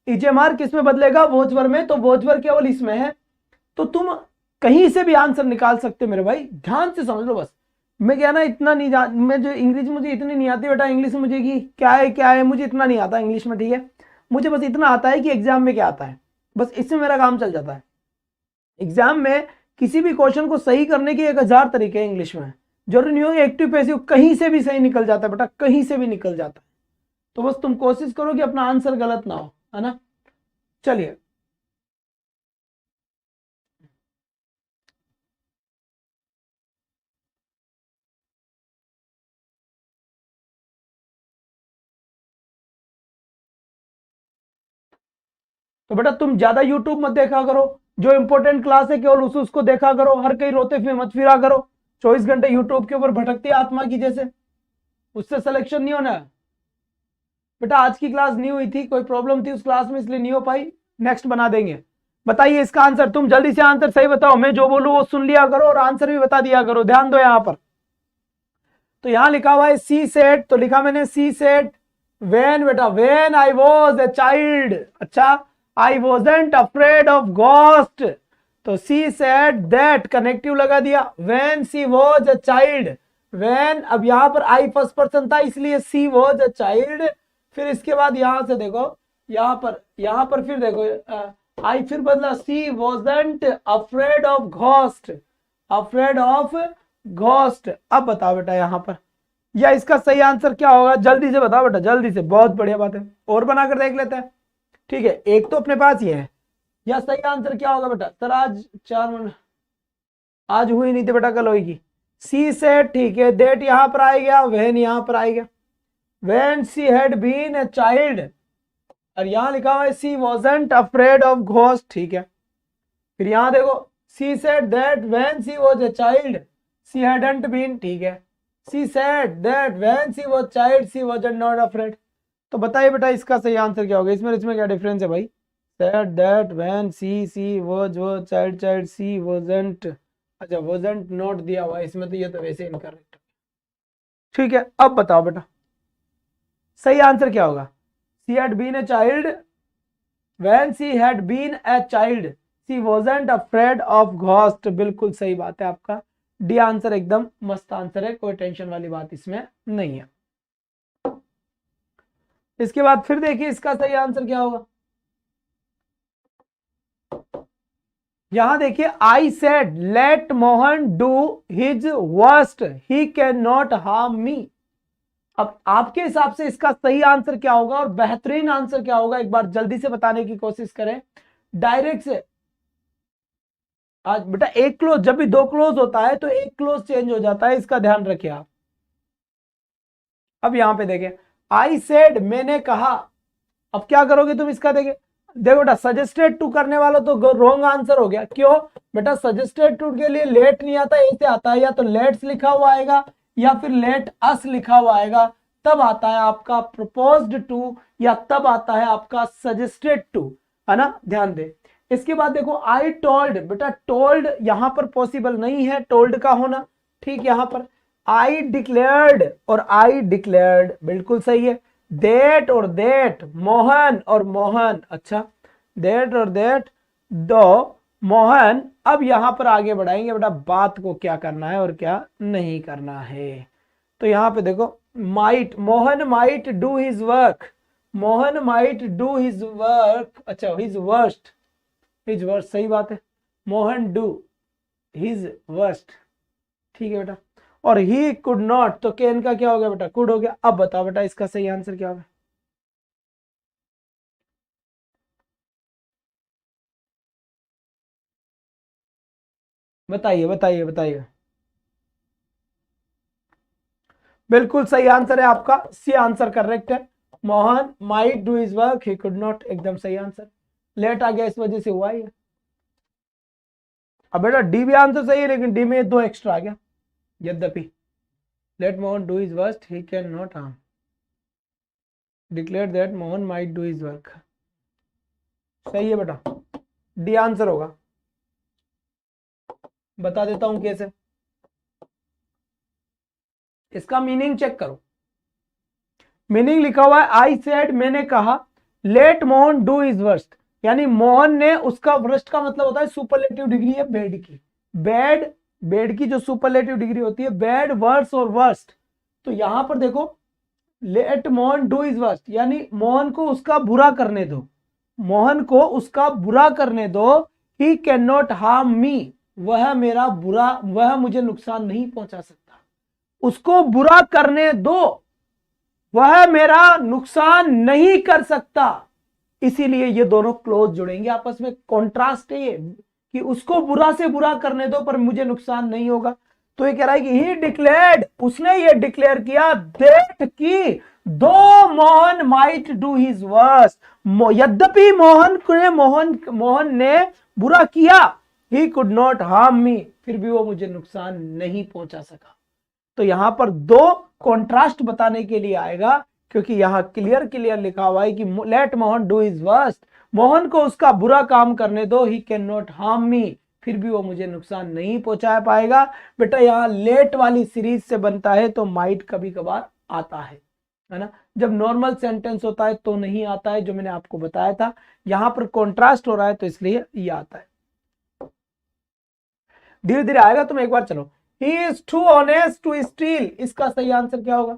इजेमार किस में बदलेगा? वोजवर में, तो वोजवर केवल इसमें है, तो तुम कहीं से भी आंसर निकाल सकते हो मेरे भाई, ध्यान से समझ लो बस। मैं क्या ना इतना नहीं जान, मैं जो इंग्लिश मुझे इतनी नहीं आती बेटा, इंग्लिश मुझे कि क्या है मुझे इतना नहीं आता इंग्लिश में, ठीक है। मुझे बस इतना आता है कि एग्जाम में क्या आता है, बस इससे मेरा काम चल जाता है। एग्जाम में किसी भी क्वेश्चन को सही करने के 1000 तरीके हैं इंग्लिश में, जरूरी नहीं हो एक्टिव पैसिव, कहीं से भी सही निकल जाता है बेटा, कहीं से भी निकल जाता है। तो बस तुम कोशिश करो कि अपना आंसर गलत ना हो, है ना। चलिए तो बेटा तुम ज्यादा यूट्यूब मत देखा करो, जो इंपॉर्टेंट क्लास है केवल उसको देखा करो, हर कहीं रोते फिर मत फिरा करो, 24 घंटे यूट्यूब के ऊपर भटकती आत्मा की जैसे, उससे सिलेक्शन नहीं होना है बेटा। आज की क्लास नहीं हुई थी, कोई प्रॉब्लम थी उस क्लास में इसलिए नहीं हो पाई, नेक्स्ट बना देंगे। बताइए इसका आंसर, तुम जल्दी से आंसर सही बताओ, मैं जो बोलूं वो सुन लिया करो और आंसर भी बता दिया करो, ध्यान दो यहां पर। तो यहां लिखा हुआ है सी सेट, तो लिखा मैंने सी सेट वेन, बेटा when I was a child, अच्छा I wasn't afraid of ghost, तो सी सेड दैट कनेक्टिव लगा दिया, when she was a child, when, अब यहां पर आई फर्स्ट पर्सन था इसलिए सी वॉज ए चाइल्ड, फिर इसके बाद यहां से देखो, यहां पर फिर देखो आई फिर बदला, she wasn't afraid of ghost, afraid of ghost. अब बताओ बेटा यहां पर, या इसका सही आंसर क्या होगा? जल्दी से बताओ बेटा, जल्दी से, बहुत बढ़िया बात है, और बनाकर देख लेते हैं, ठीक है। एक तो अपने पास ये है, या सही आंसर क्या होगा बेटा? सर आज 4 मिनट आज हुई नहीं थी बेटा, कल होगी। सी सेड, ठीक है, डेट यहां पर आएगा, वेन यहां पर आएगा, when she had been a child, और यहां लिखा हुआ है she wasn't afraid of ghost, ठीक है। फिर यहां देखो she said that when she was a child she hadn't been, ठीक है। She said that when she was child she wasn't not afraid. तो बताइए बेटा इसका सही आंसर क्या होगा? इसमें क्या डिफरेंस है भाई? Said that when she was child she wasn't, अच्छा वाजंट नॉट दिया हुआ इसमें, तो ये तो वैसे इनकरेक्ट, ठीक है। अब बताओ बेटा सही आंसर क्या होगा? She had been a child, when she had been a child she wasn't afraid of ghost, बिल्कुल सही बात है आपका। डी आंसर एकदम मस्त आंसर है, कोई टेंशन वाली बात इसमें नहीं है। इसके बाद फिर देखिए इसका सही आंसर क्या होगा। यहां देखिए I said let Mohan do his worst he can not harm me. अब आपके हिसाब से इसका सही आंसर क्या होगा और बेहतरीन आंसर क्या होगा, एक बार जल्दी से बताने की कोशिश करें डायरेक्ट से। आज बेटा एक क्लोज, जब भी दो क्लोज होता है तो एक क्लोज चेंज हो जाता है, इसका ध्यान रखिए आप। अब यहां पे देखें आई सेड, मैंने कहा। अब क्या करोगे तुम इसका, देखिए देखो बेटा सजेस्टेड टू करने वाला तो रॉन्ग आंसर हो गया। क्यों बेटा, सजेस्टेड टू के लिए लेट नहीं आता, ऐसे आता है या तो लेट्स लिखा हुआ आएगा या फिर लेट अस लिखा हुआ आएगा, तब आता है आपका प्रपोज्ड टू या तब आता है आपका सजेस्टेड टू, है ना, ध्यान दे। इसके बाद देखो आई टोल्ड, बेटा टोल्ड यहां पर पॉसिबल नहीं है टोल्ड का होना, ठीक। यहां पर आई डिक्लेयर्ड और आई डिक्लेयर्ड बिल्कुल सही है। देट और देट, मोहन और मोहन, अच्छा देट और देट दो मोहन। अब यहां पर आगे बढ़ाएंगे बेटा बात को क्या करना है और क्या नहीं करना है। तो यहां पे देखो might, Mohan might do his work, Mohan might do his work, अच्छा हिज वर्स्ट, हिज वर्स्ट सही बात है, मोहन डू हिज वर्स्ट, ठीक है बेटा। और ही कुड नॉट, तो कैन का क्या हो गया बेटा, कुड हो गया। अब बताओ बेटा इसका सही आंसर क्या होगा। बताइए बताइए बताइए। बिल्कुल सही आंसर है आपका, सी आंसर करेक्ट है। Mohan might do his work, he could not, एकदम सही आंसर। लेट आ गया इस वजह से हुआ ही है। अब बेटा डी भी आंसर सही है लेकिन डी में दो एक्स्ट्रा आ गया। यद्यपि let Mohan do his worst he can not harm, declare that Mohan might do his work, सही है बेटा, डी आंसर होगा। बता देता हूं कैसे, इसका मीनिंग चेक करो। मीनिंग लिखा हुआ है आई सेड, मैंने कहा, let Mohan do his worst, यानी मोहन ने उसका वर्स्ट का मतलब होता है सुपरलेटिव डिग्री है बैड की, बैड, बैड की जो सुपरलेटिव डिग्री होती है, बैड वर्स और वर्स्ट। तो यहां पर देखो let Mohan do his worst, यानी मोहन को उसका बुरा करने दो, मोहन को उसका बुरा करने दो। ही कैन नॉट हार्म मी, वह मेरा बुरा, वह मुझे नुकसान नहीं पहुंचा सकता, उसको बुरा करने दो, वह मेरा नुकसान नहीं कर सकता। इसीलिए ये दोनों क्लोज जुड़ेंगे आपस में, कॉन्ट्रास्ट है ये कि उसको बुरा से बुरा करने दो पर मुझे नुकसान नहीं होगा। तो ये कह रहा है कि ही डिक्लेयर्ड, उसने ये डिक्लेयर किया, दैट की दो Mohan might do his worst, यद्यपि मोहन ने बुरा किया, he could not harm me, फिर भी वो मुझे नुकसान नहीं पहुंचा सका। तो यहां पर दो कॉन्ट्रास्ट बताने के लिए आएगा, क्योंकि यहां क्लियर लिखा हुआ है कि let Mohan do his worst, Mohan को उसका बुरा काम करने दो, he can not harm me, फिर भी वो मुझे नुकसान नहीं पहुंचा पाएगा। बेटा यहां लेट वाली सीरीज से बनता है तो माइट कभी कभार आता है ना, जब नॉर्मल सेंटेंस होता है तो नहीं आता है, जो मैंने आपको बताया था। यहां पर कॉन्ट्रास्ट हो रहा है तो इसलिए ये आता है, धीरे धीरे आएगा। तुम एक बार चलो, he is too honest to steal, इसका सही आंसर क्या होगा,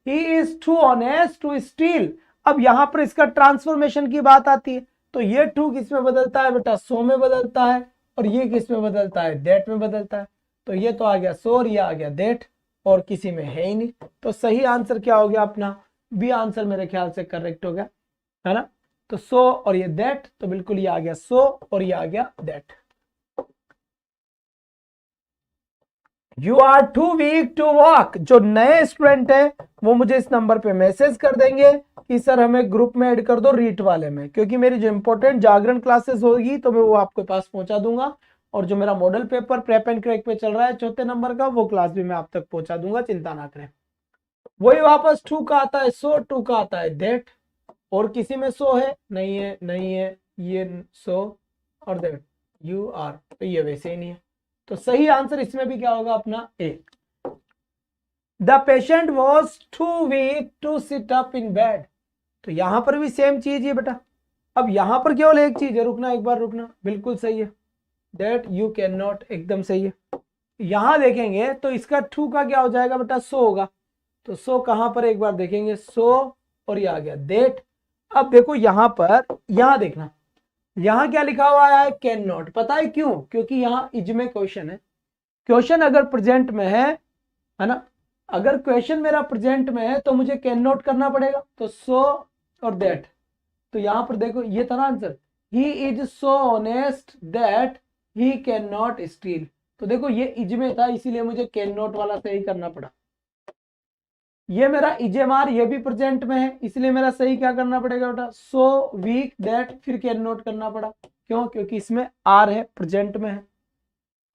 he is too honest to steal. अब यहां पर इसका ट्रांसफॉर्मेशन की बात आती है, तो ये टू किस में बदलता है बेटा, सो में बदलता है, और ये किस में बदलता है, दैट में बदलता है। तो ये तो आ गया सो और ये आ गया दैट, और किसी में है ही नहीं। तो सही आंसर क्या हो गया अपना, बी आंसर मेरे ख्याल से करेक्ट हो गया, है ना। तो सो और ये दैट, तो बिल्कुल ये आ गया सो और ये आ गया that. You are too weak to walk, जो नए स्टूडेंट है वो मुझे इस नंबर पे मैसेज कर देंगे कि सर हमें ग्रुप में ऐड कर दो रीट वाले में, क्योंकि मेरी जो इंपॉर्टेंट जागरण क्लासेस होगी तो मैं वो आपके पास पहुंचा दूंगा, और जो मेरा model paper prep and crack पे चल रहा है चौथे नंबर का, वो क्लास भी मैं आप तक पहुंचा दूंगा, चिंता ना करें। वही वापस टू का आता है सो, टू का आता है दैट, और किसी में सो है नहीं है, नहीं है, ये सो और दैट, यू आर, तो ये वैसे ही नहीं है। तो सही आंसर इसमें भी क्या होगा अपना A. The patient was too weak to sit up in bed, तो यहां पर भी सेम चीज है बेटा, अब यहां पर केवल एक चीज है, रुकना, एक बार रुकना, बिल्कुल सही है, दैट यू कैन नॉट, एकदम सही है। यहां देखेंगे तो इसका टू का क्या हो जाएगा बेटा, सो होगा। तो सो कहां पर, एक बार देखेंगे, सो और ये आ गया दैट। अब देखो यहां पर, यहां देखना, यहां क्या लिखा हुआ है, कैन नॉट। पता है क्यों? क्योंकि यहां इजमे क्वेश्चन है। क्वेश्चन अगर प्रेजेंट में है ना, अगर क्वेश्चन मेरा प्रेजेंट में है तो मुझे कैन नॉट करना पड़ेगा, तो सो और दैट। तो यहां पर देखो ये था ना answer, he is so honest that he can not steel. तो देखो ये इजमे था, इसीलिए मुझे कैन नॉट वाला सही करना पड़ा। ये मेरा इजेमार, ये भी प्रेजेंट में है, इसलिए मेरा सही क्या करना पड़ेगा बेटा, सो वीक दैट, फिर कैन नॉट करना पड़ा। क्यों? क्योंकि इसमें आर है, प्रेजेंट में है।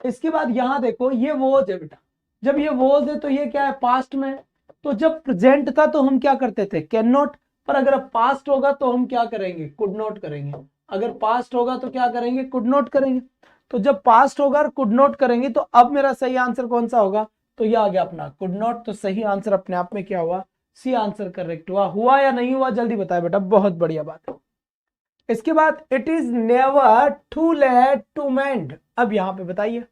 इसके बाद यहां देखो ये वोज है बेटा, जब ये वोज है तो ये क्या है, पास्ट में है। तो जब प्रेजेंट था तो हम क्या करते थे, कैन नॉट। पर अगर अब पास्ट होगा तो हम क्या करेंगे, कुड नॉट करेंगे। अगर पास्ट होगा तो क्या करेंगे, कुड नॉट करेंगे। तो जब पास्ट होगा और कुड नॉट करेंगे तो अब मेरा सही आंसर कौन सा होगा, तो ये आ गया अपना कुड नॉट। तो सही आंसर अपने आप में क्या हुआ, सी आंसर करेक्ट हुआ या नहीं हुआ, जल्दी बताए बेटा, बहुत बढ़िया बात है। इसके बाद it is never too late to mend. अब यहां पे बताइए,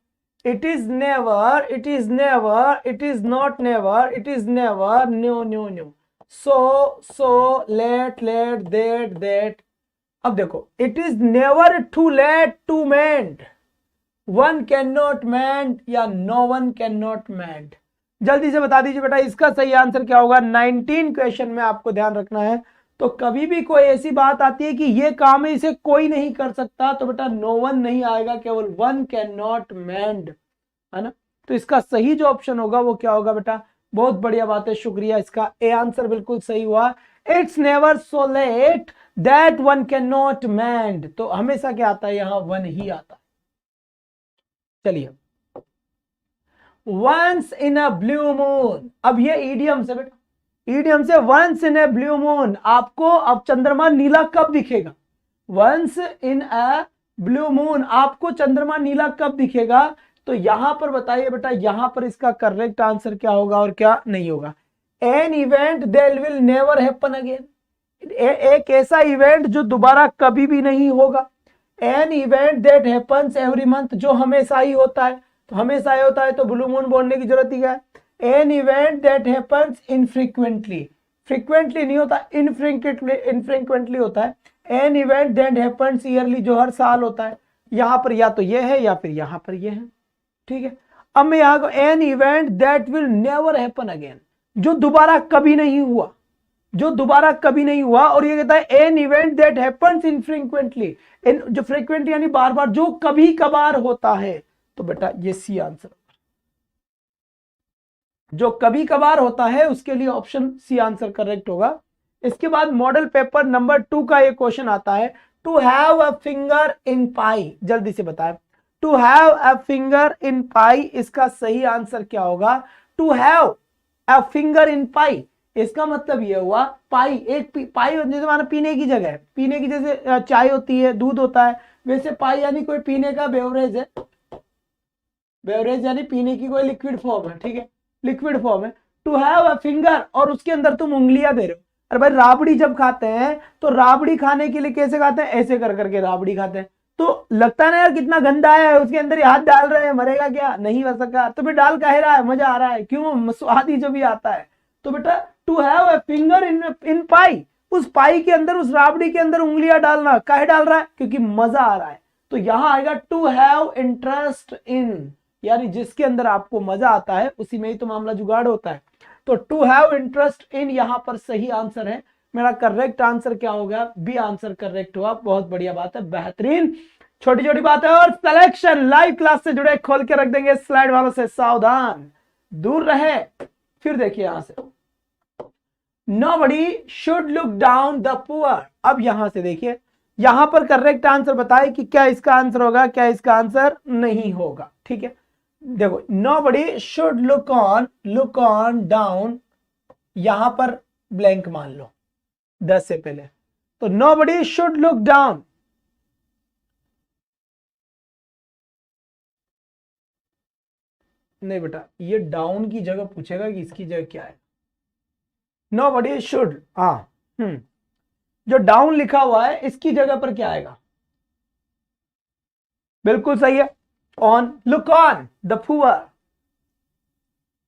it is never, it is never, it is not never, it is never, new new new, so late late, that. अब देखो it is never too late to mend, one can not mend या no one can not mend. जल्दी से बता दीजिए बेटा, इसका सही आंसर क्या होगा। 19 क्वेश्चन में आपको ध्यान रखना है। तो कभी भी कोई ऐसी बात आती है कि ये काम है, इसे कोई नहीं कर सकता, तो बेटा नो वन नहीं आएगा, केवल वन कैन नॉट मेंड, है ना। तो इसका सही जो ऑप्शन होगा वो क्या होगा बेटा, बहुत बढ़िया बात है, शुक्रिया, इसका ए आंसर बिल्कुल सही हुआ। It's never so late that one can not mend. तो हमेशा क्या आता है, यहां वन ही आता है। चलिए, once in a blue moon. अब ये ईडियम से बेटा, ईडियम से once in a blue moon. आपको अब चंद्रमा नीला कब दिखेगा, once in a blue moon, आपको चंद्रमा नीला कब दिखेगा। तो यहां पर बताइए बेटा, यहां पर इसका करेक्ट आंसर क्या होगा और क्या नहीं होगा। N event that will never happen again, एक ऐसा इवेंट जो दोबारा कभी भी नहीं होगा। N event that happens every month, जो हमेशा ही होता है। तो हमेशा ही होता है तो ब्लू मून बोलने की जरूरत ही क्या है। An event that happens infrequently, frequently नहीं होता, इनफ्रीक्वेंटली होता है। An event that happens yearly, जो हर साल होता है। यहां पर या तो ये है या फिर यहां पर ये है, ठीक है। अब मैं यहां को N event that will never happen again, जो दोबारा कभी नहीं हुआ, जो दोबारा कभी नहीं हुआ। और ये कहता है an event that happens infrequently, in जो फ्रीक्वेंटली यानी बार बार, जो कभी कभार होता है। तो बेटा ये सी आंसर, जो कभी कभार होता है उसके लिए ऑप्शन सी आंसर करेक्ट होगा। इसके बाद मॉडल पेपर नंबर 2 का ये क्वेश्चन आता है, to have a finger in pie. जल्दी से बताए, to have a finger in pie, इसका सही आंसर क्या होगा। To have a finger in pie, इसका मतलब यह हुआ, पाई एक पाई जैसे हमारा पीने की जगह है, पीने की जैसे चाय होती है, दूध होता है, वैसे पाई यानी कोई पीने का बेवरेज है। बेवरेज यानी पीने की कोई लिक्विड फॉर्म है, ठीक है, लिक्विड फॉर्म है। टू हैव अ फिंगर, और उसके अंदर तुम उंगलियां दे रहे हो। अरे भाई राबड़ी जब खाते हैं तो राबड़ी खाने के लिए कैसे खाते हैं, ऐसे कर करके राबड़ी खाते हैं। तो लगता है ना यार कितना गंदा है, उसके अंदर हाथ डाल रहे हैं, मरेगा क्या, नहीं मर सका, तो फिर डाल कह रहा है, मजा आ रहा है, क्यों, स्वाद ही जो भी आता है। तो बेटा to have a finger in pie, उस पाई के अंदर, उस राबड़ी के अंदर उंगलियां डालना, काहे डाल रहा है, क्योंकि मजा आ रहा है। तो यहां आएगा टू हैव इंटरेस्ट इन, यानी जिसके अंदर आपको मजा आता है उसी में ही तो मामला जुगाड़ होता है। तो टू हैव इंटरेस्ट इन यहां पर सही आंसर है। मेरा करेक्ट आंसर क्या होगा, बी आंसर करेक्ट हुआ, बहुत बढ़िया बात है, बेहतरीन। छोटी छोटी बात है। और सिलेक्शन लाइव क्लास से जुड़े खोल के रख देंगे, स्लाइड वालों से सावधान, दूर रहे। फिर देखिए यहां से, nobody should look down the poor. अब यहां से देखिए, यहां पर करेक्ट आंसर बताए कि क्या इसका आंसर होगा, क्या इसका आंसर नहीं होगा, ठीक है। देखो nobody should look on down, यहां पर ब्लैंक मान लो 10 से पहले, तो नोबडी शुड लुक डाउन। नहीं बेटा, ये डाउन की जगह पूछेगा कि इसकी जगह क्या है। नोबडी शुड, हाँ जो डाउन लिखा हुआ है इसकी जगह पर क्या आएगा? बिल्कुल सही है, on. Look on the poor,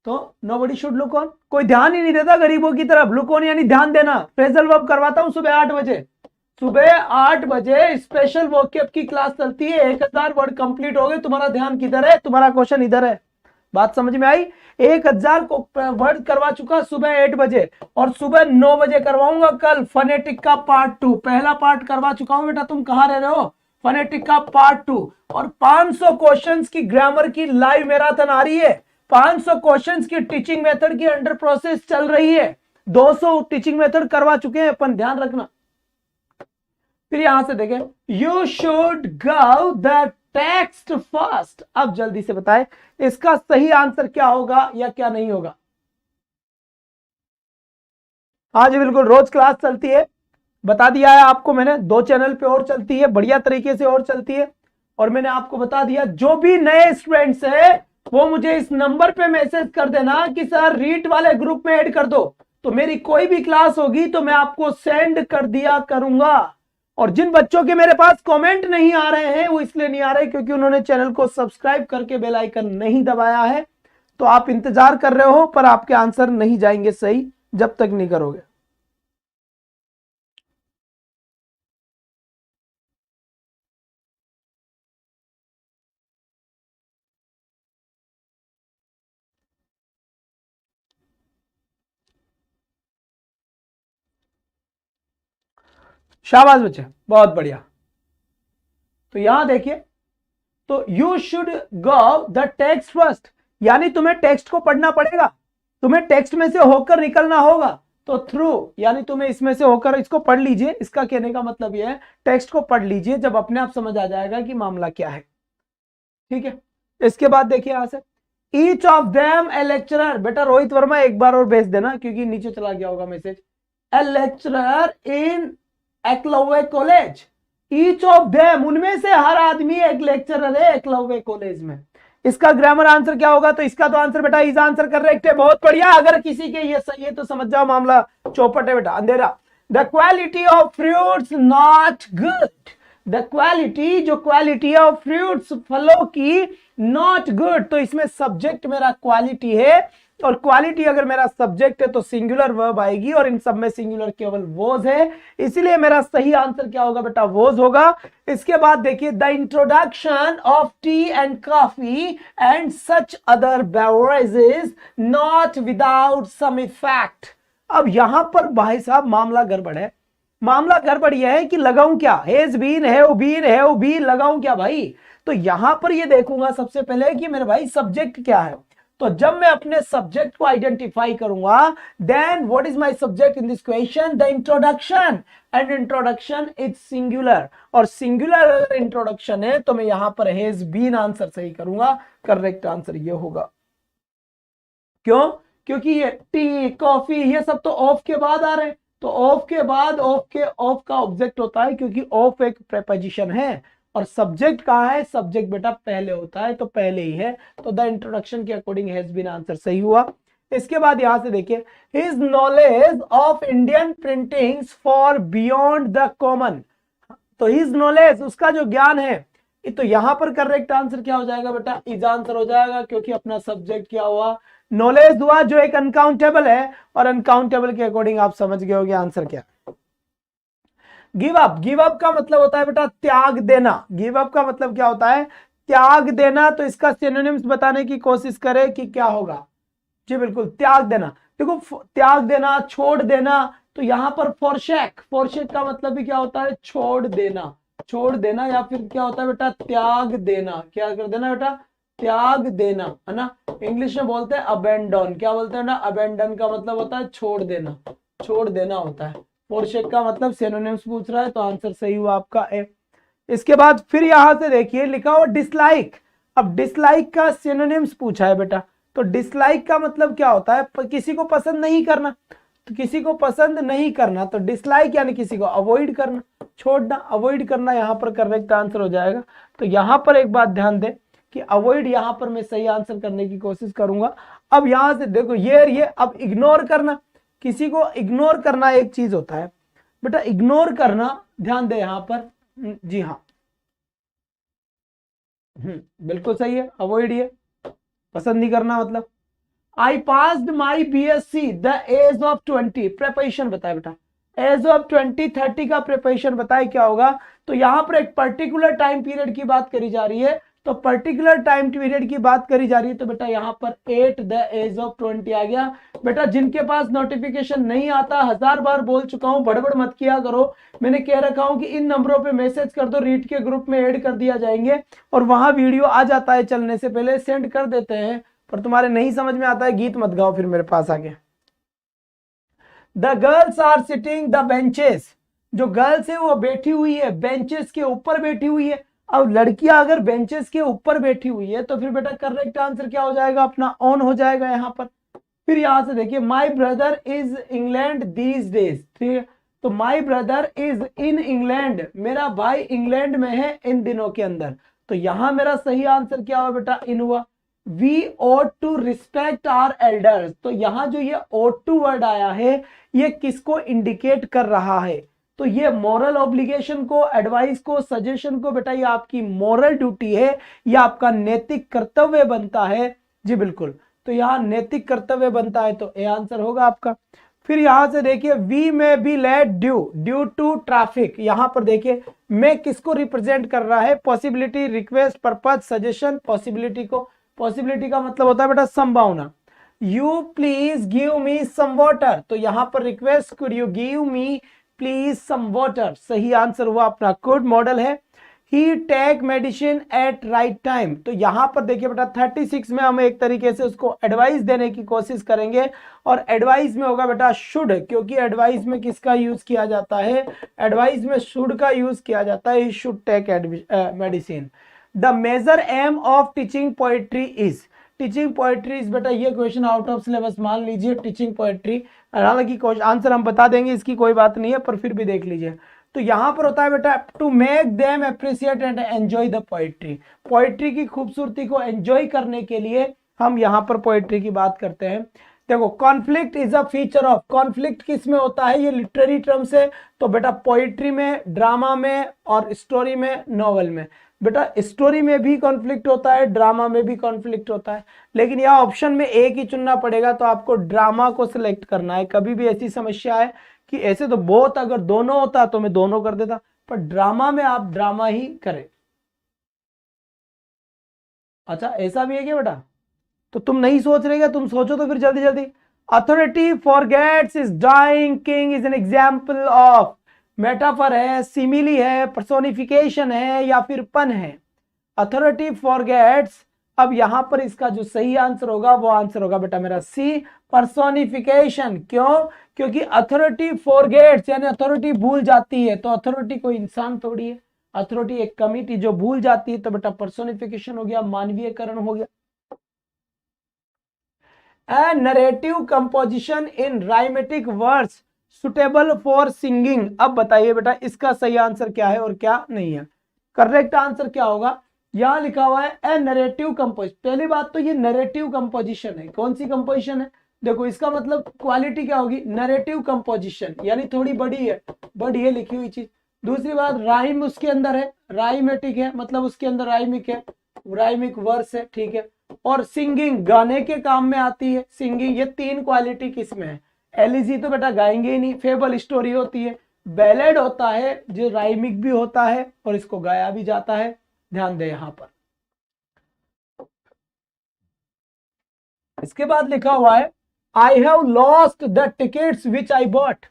तो नोबडी शुड लुक ऑन, कोई ध्यान ही नहीं देता गरीबों की तरफ। लुक ऑन यानी ध्यान देना। फ्रेजल वर्ब करवाता हूं सुबह 8 बजे, सुबह 8 बजे स्पेशल वोकैब की क्लास चलती है। 1000 वर्ड कंप्लीट हो गए, तुम्हारा ध्यान किधर है? तुम्हारा क्वेश्चन इधर है। बात समझ में आई? 1000 वर्ड करवा चुका सुबह 8 बजे, और सुबह 9 बजे करवाऊंगा कल फनेटिक का पार्ट 2। पहला पार्ट करवा चुका हूं बेटा, तुम कहां रह रहे हो? फनेटिक का पार्ट 2, और 500 क्वेश्चंस की ग्रामर की लाइव मैराथन आ रही है। 500 क्वेश्चंस की टीचिंग मेथड की अंडर प्रोसेस चल रही है। 200 टीचिंग मेथड करवा चुके हैं अपन, ध्यान रखना। फिर यहां से देखें, you should go the text first. अब जल्दी से बताएं इसका सही आंसर क्या होगा या क्या नहीं होगा? हाँ जी बिल्कुल, रोज क्लास चलती है, बता दिया है आपको मैंने। 2 चैनल पे और चलती है, बढ़िया तरीके से और चलती है। और मैंने आपको बता दिया, जो भी नए स्टूडेंट्स है वो मुझे इस नंबर पे मैसेज कर देना कि सर रीट वाले ग्रुप में ऐड कर दो, तो मेरी कोई भी क्लास होगी तो मैं आपको सेंड कर दिया करूंगा। और जिन बच्चों के मेरे पास कमेंट नहीं आ रहे हैं वो इसलिए नहीं आ रहे क्योंकि उन्होंने चैनल को सब्सक्राइब करके बेल आइकन नहीं दबाया है। तो आप इंतजार कर रहे हो पर आपके आंसर नहीं जाएंगे सही जब तक नहीं करोगे। शाबाश बच्चे, बहुत बढ़िया। तो यहां देखिए, तो you should go the text first, यानी तुम्हें टेक्स्ट को पढ़ना पड़ेगा, तुम्हें टेक्स्ट में से होकर निकलना होगा। तो थ्रू यानी तुम्हें इसमें से होकर इसको पढ़ लीजिए। इसका कहने का मतलब यह है टेक्स्ट को पढ़ लीजिए, जब अपने आप समझ आ जाएगा कि मामला क्या है। ठीक है, इसके बाद देखिए यहां से, each of them A lecturer. बेटा रोहित वर्मा एक बार और भेज देना क्योंकि नीचे चला गया होगा message. A lecturer in Eklavya college. Each of them, उनमें से हर आदमी एक लेक्चरर है एकलव्य कॉलेज में। इसका ग्रामर आंसर क्या होगा? तो इसका तो आंसर बेटा इज आंसर करेक्ट है, बहुत बढ़िया। अगर किसी के ये सही है तो समझ जाओ मामला चौपट है बेटा, अंधेरा। The quality of fruits not good. The quality, जो क्वालिटी है ऑफ फ्रूट्स, फलों की, नॉट गुड। तो इसमें सब्जेक्ट मेरा क्वालिटी है, और क्वालिटी अगर मेरा सब्जेक्ट है तो सिंगुलर वर्ब आएगी, और इन सब में सिंगुलर केवल वोज है, इसीलिए मेरा सही आंसर क्या होगा बेटा? वोज होगा। इसके बाद देखिए, the introduction of tea and coffee and such other beverages not without some effect. अब यहां पर भाई साहब मामला गड़बड़ है। मामला गड़बड़ यह है कि लगाऊं क्या? Has been, have been, have been, लगाऊं क्या भाई? तो यहां पर ये देखूंगा सबसे पहले कि मेरे भाई सब्जेक्ट क्या है। तो जब मैं अपने सब्जेक्ट को आइडेंटिफाई करूंगा, then what is my subject in this question? The introduction, and introduction is singular, और सिंगुलर अगर इंट्रोडक्शन है तो मैं यहां पर हैज बीन आंसर सही करूंगा। करेक्ट आंसर ये होगा। क्यों? क्योंकि ये टी, कॉफी, ये सब तो ऑफ के बाद आ रहे हैं, तो ऑफ के बाद ऑफ का ऑब्जेक्ट होता है, क्योंकि ऑफ एक प्रेपोजिशन है। और सब्जेक्ट कहां है? सब्जेक्ट बेटा पहले होता है, तो पहले ही है। तो द इंट्रोडक्शन के अकॉर्डिंग हैज बीन आंसर सही हुआ। इसके बाद यहां से देखिए, his knowledge of Indian printings for beyond the common. तो हिज नॉलेज, उसका जो ज्ञान है, तो यहां पर करेक्ट आंसर क्या हो जाएगा बेटा? इज आंसर हो जाएगा, क्योंकि अपना सब्जेक्ट क्या हुआ? नॉलेज हुआ, जो एक अनकाउंटेबल है, और अनकाउंटेबल के अकॉर्डिंग आप समझ गए होंगे आंसर क्या है। गिव अप, गिव अप का मतलब होता है बेटा त्याग देना। गिव अप का मतलब क्या होता है? त्याग देना। तो इसका सिनोनिम्स बताने की कोशिश करें कि क्या होगा। जी बिल्कुल, त्याग देना। देखो, त्याग देना, छोड़ देना, तो यहां पर फॉरशेक, फॉरशेक का मतलब भी क्या होता है? छोड़ देना, छोड़ देना, या फिर क्या होता है बेटा? त्याग देना। क्या कर देना बेटा? त्याग देना, है ना। इंग्लिश में बोलते हैं अबेंडन। क्या बोलते हैं ना? अबेंडन का मतलब होता है छोड़ देना, छोड़ देना होता है। फॉरशेक का मतलब सिनोनिम्स पूछ रहा है, तो आंसर सही हुआ आपका ए। इसके बाद फिर यहां से देखिए लिखा हुआ डिसलाइक। अब डिसलाइक का सिनोनिम्स पूछा है बेटा, तो डिसलाइक का मतलब क्या होता है? किसी को पसंद नहीं करना। तो किसी को पसंद नहीं करना, तो डिसलाइक यानी किसी को अवॉइड करना, छोड़ना, अवॉइड करना, यहां पर करेक्ट आंसर हो जाएगा। तो यहां पर एक बात ध्यान दें कि अवॉइड यहां पर मैं सही आंसर करने की कोशिश करूंगा। अब यहां से देखो, ये अब इग्नोर करना, किसी को इग्नोर करना एक चीज होता है, बेटा इग्नोर करना, ध्यान दे यहां पर, जी हाँ, बिल्कुल सही है, अवॉइड ये, पसंद नहीं करना मतलब। I passed my BSc the age of 20, preparation बताए बेटा, एज ऑफ 20-30 का प्रिपरेशन बताए क्या होगा। तो यहां पर एक पर्टिकुलर टाइम पीरियड की बात करी जा रही है, तो पर्टिकुलर टाइम पीरियड की बात करी जा रही है, तो बेटा यहां पर 8 द एज ऑफ 20 आ गया। बेटा जिनके पास नोटिफिकेशन नहीं आता, 1000 बार बोल चुका हूं, बड़बड़ मत किया करो, मैंने कह रखा हूं कि इन नंबरों पे मैसेज कर दो, रीड के ग्रुप में ऐड कर दिया जाएंगे, और वहां वीडियो आ जाता है चलने से पहले, सेंड कर देते हैं। पर तुम्हारे नहीं समझ में आता है, गीत मत गाओ फिर मेरे पास आके। The girls are sitting the benches, जो गर्ल्स है वो बैठी हुई है बेंचेस के ऊपर बैठी हुई है। अब लड़कियां अगर बेंचेस के ऊपर बैठी हुई है तो फिर बेटा करेक्ट आंसर क्या हो जाएगा अपना, ऑन हो जाएगा यहां पर। फिर यहां से देखिए, my brother is England these days, ठीक है, तो my brother is in England, मेरा भाई इंग्लैंड में है इन दिनों के अंदर। तो यहां मेरा सही आंसर क्या हुआ बेटा, इन हुआ। We ought to respect our elders, तो यहां जो ये ought टू वर्ड आया है, ये किसको इंडिकेट कर रहा है, तो ये मॉरल ऑब्लिगेशन को, एडवाइस को, सजेशन को, बेटा ये आपकी मॉरल ड्यूटी है, ये आपका नैतिक कर्तव्य बनता है। जी बिल्कुल, तो यहां नैतिक कर्तव्य बनता है, तो ए आंसर होगा आपका। फिर यहां से देखिए, we may be late due to traffic, यहां पर देखिए मैं किसको रिप्रेजेंट कर रहा है, possibility, request, purpose, suggestion, possibility को। पॉसिबिलिटी का मतलब होता है बेटा संभावना। You please give me some water, तो यहां पर request, could you give me please some water, सही आंसर हुआ अपना, गुड मॉडल है। He take medicine at right time, तो यहां पर देखिए बेटा 36 में हम एक तरीके से उसको एडवाइस देने की कोशिश करेंगे, और एडवाइस में होगा बेटा शुड, क्योंकि एडवाइस में किसका यूज किया जाता है, एडवाइस में शुड का यूज किया जाता है, he should take medicine. The major aim of teaching poetry is, teaching poetry is, बेटा ये क्वेश्चन आउट ऑफ सिलेबस मान लीजिए, टीचिंग पोएट्री, हालांकि आंसर हम बता देंगे, इसकी कोई बात नहीं है, पर फिर भी देख लीजिए। तो यहां पर होता है बेटा to make them appreciate and enjoy the poetry, poetry की खूबसूरती को एंजॉय करने के लिए हम यहां पर पोएट्री की बात करते हैं। देखो, conflict is a feature of, conflict किस में होता है, ये लिटरेरी टर्म्स है, तो बेटा पोएट्री में, ड्रामा में, और स्टोरी में, नॉवल में। बेटा स्टोरी में भी कॉन्फ्लिक्ट होता है, ड्रामा में भी कॉन्फ्लिक्ट होता है, लेकिन यह ऑप्शन में एक ही चुनना पड़ेगा, तो आपको ड्रामा को सिलेक्ट करना है। कभी भी ऐसी समस्या है कि ऐसे तो बहुत, अगर दोनों होता तो मैं दोनों कर देता, पर ड्रामा में आप ड्रामा ही करें। अच्छा ऐसा भी है क्या बेटा, तो तुम नहीं सोच रहे क्या, तुम सोचो तो फिर जल्दी जल्दी। Authority forgets is dying king is an example of, metaphor है, सिमिली है, पर्सोनिफिकेशन है, या फिर पन है। अथॉरिटी फॉरगेट्स, अब यहां पर इसका जो सही आंसर होगा वो आंसर होगा बेटा मेरा सी, पर्सोनिफिकेशन। क्यों, क्योंकि अथॉरिटी फॉरगेट्स यानी अथॉरिटी भूल जाती है, तो अथॉरिटी कोई इंसान थोड़ी है, अथॉरिटी एक कमिटी जो भूल जाती है, तो बेटा पर्सोनिफिकेशन हो गया, मानवीयकरण हो गया। A narrative composition in rhythmic words suitable for singing, अब बताइए बेटा इसका सही आंसर क्या है और क्या नहीं है। करेक्ट आंसर क्या होगा, यहां लिखा हुआ है ए नरेटिव कंपोज, पहली बात तो ये नरेटिव कंपोजिशन है, कौन सी कंपोजिशन है, देखो इसका मतलब क्वालिटी क्या होगी, नरेटिव कंपोजिशन यानी थोड़ी बड़ी है, बड़ी है लिखी हुई चीज। दूसरी बात राइम उसके अंदर है, राइमेटिक है, मतलब उसके अंदर राइमिक है, राइमिक वर्स है, ठीक है। और सिंगिंग गाने के काम में आती है, सिंगिंग, ये तीन क्वालिटी किसमें है, एलिजी तो बेटा गाएंगे ही नहीं, फेबल स्टोरी होती है, बैलेड होता है जो राइमिक भी होता है और इसको गाया भी जाता है, ध्यान दे यहां पर। इसके बाद लिखा हुआ है I have lost the tickets which I bought,